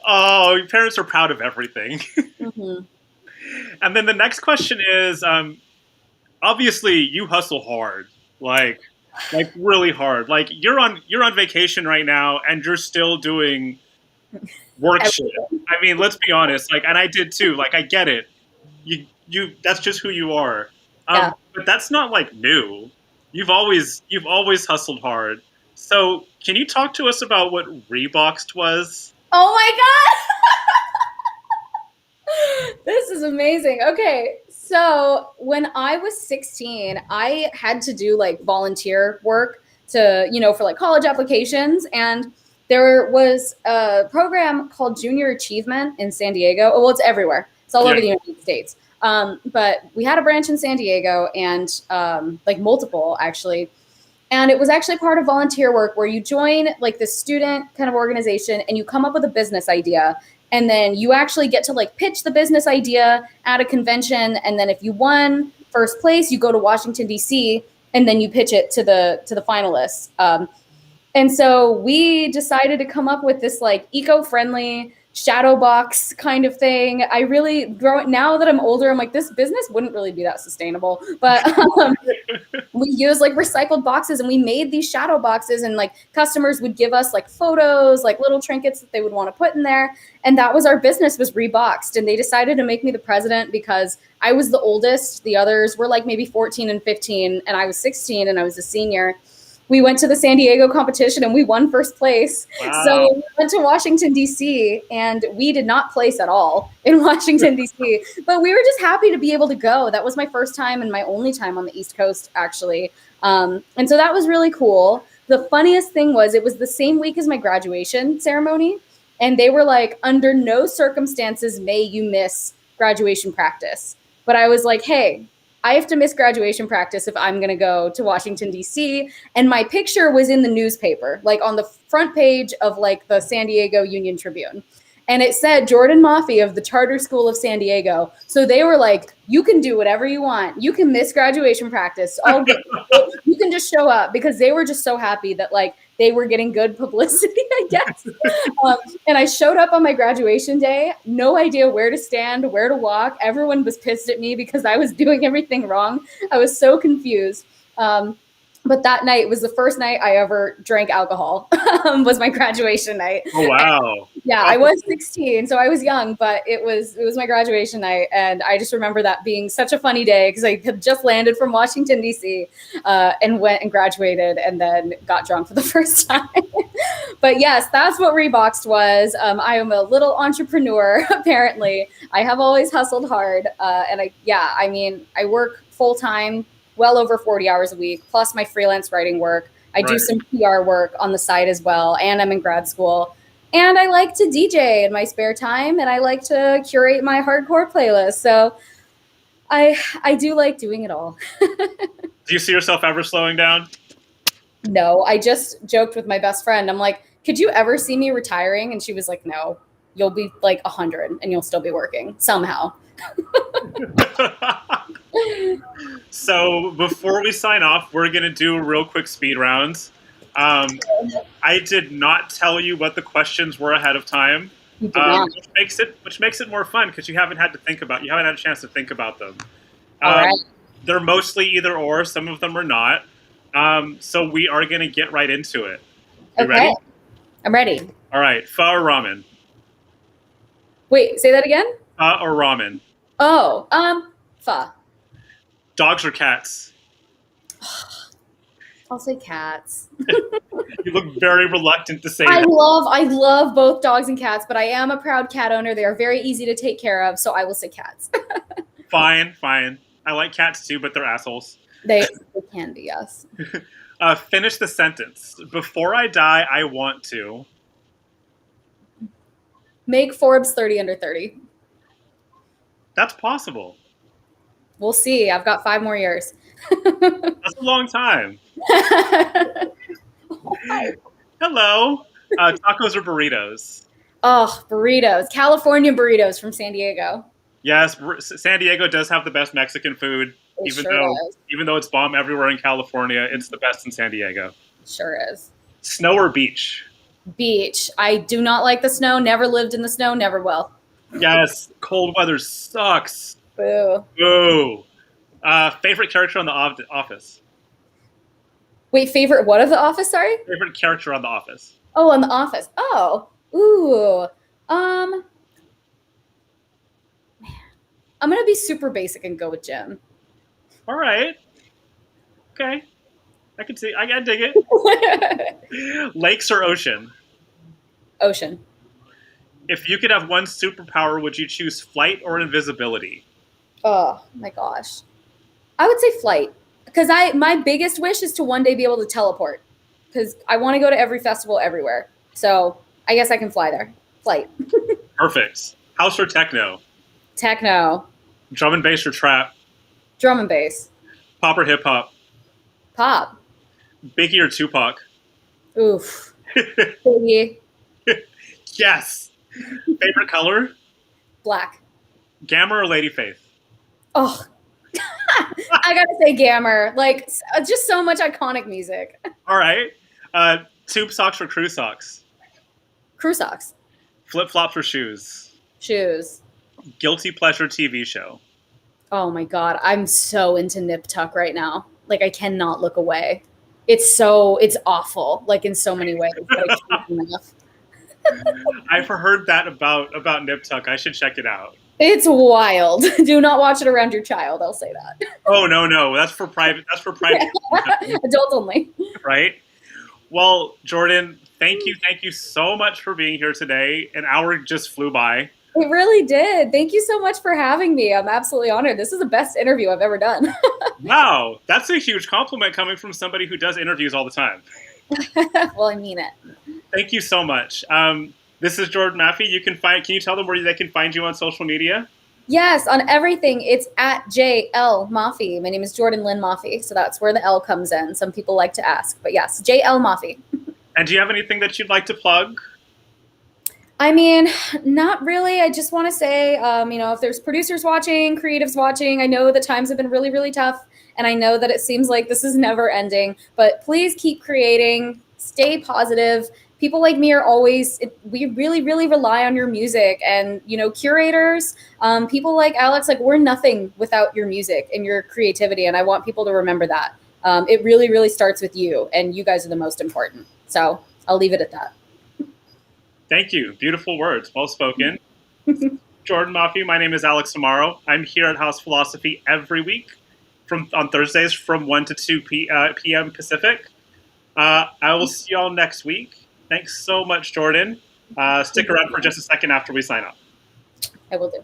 Oh, your parents are proud of everything. Mm-hmm. And then the next question is, obviously you hustle hard, like really hard. Like you're on vacation right now and you're still doing work shit. I mean, let's be honest. Like, and I did too. Like, I get it. You that's just who you are. Yeah. But that's not like new. You've always hustled hard. So can you talk to us about what Reboxed was? Oh my God. This is amazing. Okay. So when I was 16, I had to do like volunteer work to, for like college applications. And there was a program called Junior Achievement in San Diego. Well, it's everywhere. It's all over the United States. But we had a branch in San Diego and like multiple actually. And it was actually part of volunteer work where you join like this student kind of organization and you come up with a business idea. And then you actually get to like pitch the business idea at a convention. And then if you won first place, you go to Washington, D.C., and then you pitch it to the finalists. And so we decided to come up with this like eco-friendly shadow box kind of thing. I really now that I'm older, I'm like, this business wouldn't really be that sustainable. But we use like recycled boxes and we made these shadow boxes and like customers would give us like photos, like little trinkets that they would want to put in there. And that was our business, was Reboxed. And they decided to make me the president because I was the oldest. The others were like maybe 14 and 15 and I was 16 and I was a senior. We went to the San Diego competition and we won first place. Wow. So we went to Washington, D.C., and we did not place at all in Washington, D.C., but we were just happy to be able to go. That was my first time and my only time on the East Coast, actually. And so that was really cool. The funniest thing was it was the same week as my graduation ceremony, and they were like, under no circumstances may you miss graduation practice. But I was like, hey, I have to miss graduation practice if I'm going to go to Washington, D.C. And my picture was in the newspaper, like on the front page of like the San Diego Union Tribune. And it said Jordan Mafi of the Charter School of San Diego. So they were like, you can do whatever you want. You can miss graduation practice. All good. You can just show up, because they were just so happy that like they were getting good publicity, I guess. And I showed up on my graduation day, no idea where to stand, where to walk. Everyone was pissed at me because I was doing everything wrong. I was so confused. But that night was the first night I ever drank alcohol, was my graduation night. Oh, wow. Yeah, I was 16, so I was young, but it was my graduation night. And I just remember that being such a funny day because I had just landed from Washington, D.C. And went and graduated and then got drunk for the first time. But yes, that's what Reboxed was. I am a little entrepreneur, apparently. I have always hustled hard. And I work full time, well over 40 hours a week, plus my freelance writing work. I do some PR work on the side as well, and I'm in grad school. And I like to DJ in my spare time, and I like to curate my hardcore playlist. So I do like doing it all. Do you see yourself ever slowing down? No, I just joked with my best friend. I'm like, could you ever see me retiring? And she was like, no, you'll be like 100 and you'll still be working somehow. So before we sign off, we're going to do a real quick speed round. I did not tell you what the questions were ahead of time, which makes it more fun because you haven't had a chance to think about them. All right. They're mostly either or. Some of them are not. So we are going to get right into it. You ready? I'm ready. All right. Pho or ramen? Wait, say that again? Pho or ramen? Oh, pho. Dogs or cats? I'll say cats. You look very reluctant to say I that. love both dogs and cats, but I am a proud cat owner. They are very easy to take care of, so I will say cats. Fine. I like cats too, but they're assholes. They can be, yes. Finish the sentence. Before I die, I want to make Forbes 30 under 30. That's possible. We'll see. I've got 5 more years. That's a long time. Hello. Tacos or burritos? Oh, burritos. California burritos from San Diego. Yes, San Diego does have the best Mexican food. Even though it's bomb everywhere in California, it's the best in San Diego. Sure is. Snow or beach? Beach. I do not like the snow. Never lived in the snow. Never will. Yes, cold weather sucks. Boo. Boo. Favorite character on The Office? Wait, favorite what of The Office? Sorry? Favorite character on The Office? Oh, on The Office. Oh. Ooh. Man. I'm going to be super basic and go with Jim. All right. Okay. I can see. I dig it. Lakes or ocean? Ocean. If you could have one superpower, would you choose flight or invisibility? Oh my gosh. I would say flight, because my biggest wish is to one day be able to teleport, because I want to go to every festival everywhere. So I guess I can fly there. Flight. Perfect. House or techno? Techno. Drum and bass or trap? Drum and bass. Pop or hip hop? Pop. Biggie or Tupac? Oof. Biggie. Yes. Favorite color? Black. Gamma or Lady Faith? Oh, I gotta say Gammer. Like, just so much iconic music. All right. Tube socks or crew socks? Crew socks. Flip flops or shoes? Shoes. Guilty pleasure TV show? Oh my god, I'm so into Nip Tuck right now. Like, I cannot look away. It's awful, like in so many ways, but I can't enough. I've heard that about Nip Tuck. I should check it out. It's wild. Do not watch it around your child. I'll say that. Oh no, that's for private. That's for private. Adults only. Right. Well, Jordan, thank you so much for being here today. An hour just flew by. It really did. Thank you so much for having me. I'm absolutely honored. This is the best interview I've ever done. Wow, that's a huge compliment coming from somebody who does interviews all the time. Well, I mean it. Thank you so much. This is Jordan Mafi. Can you tell them where they can find you on social media? Yes, on everything. It's at JL Mafi. My name is Jordan Lynn Mafi, so that's where the L comes in. Some people like to ask, but yes, JL Mafi. And do you have anything that you'd like to plug? I mean, not really. I just want to say, if there's producers watching, creatives watching, I know the times have been really, really tough, and I know that it seems like this is never ending, but please keep creating, stay positive. People like me we really, really rely on your music, and, curators, people like Alex, like, we're nothing without your music and your creativity, and I want people to remember that. It really, really starts with you, and you guys are the most important. So I'll leave it at that. Thank you. Beautiful words. Well spoken. Jordan Mafi, my name is Alex Amaro. I'm here at House Philosophy every week on Thursdays from 1 to 2 p.m. Pacific. I will see you all next week. Thanks so much, Jordan. Stick around for just a second after we sign off. I will do.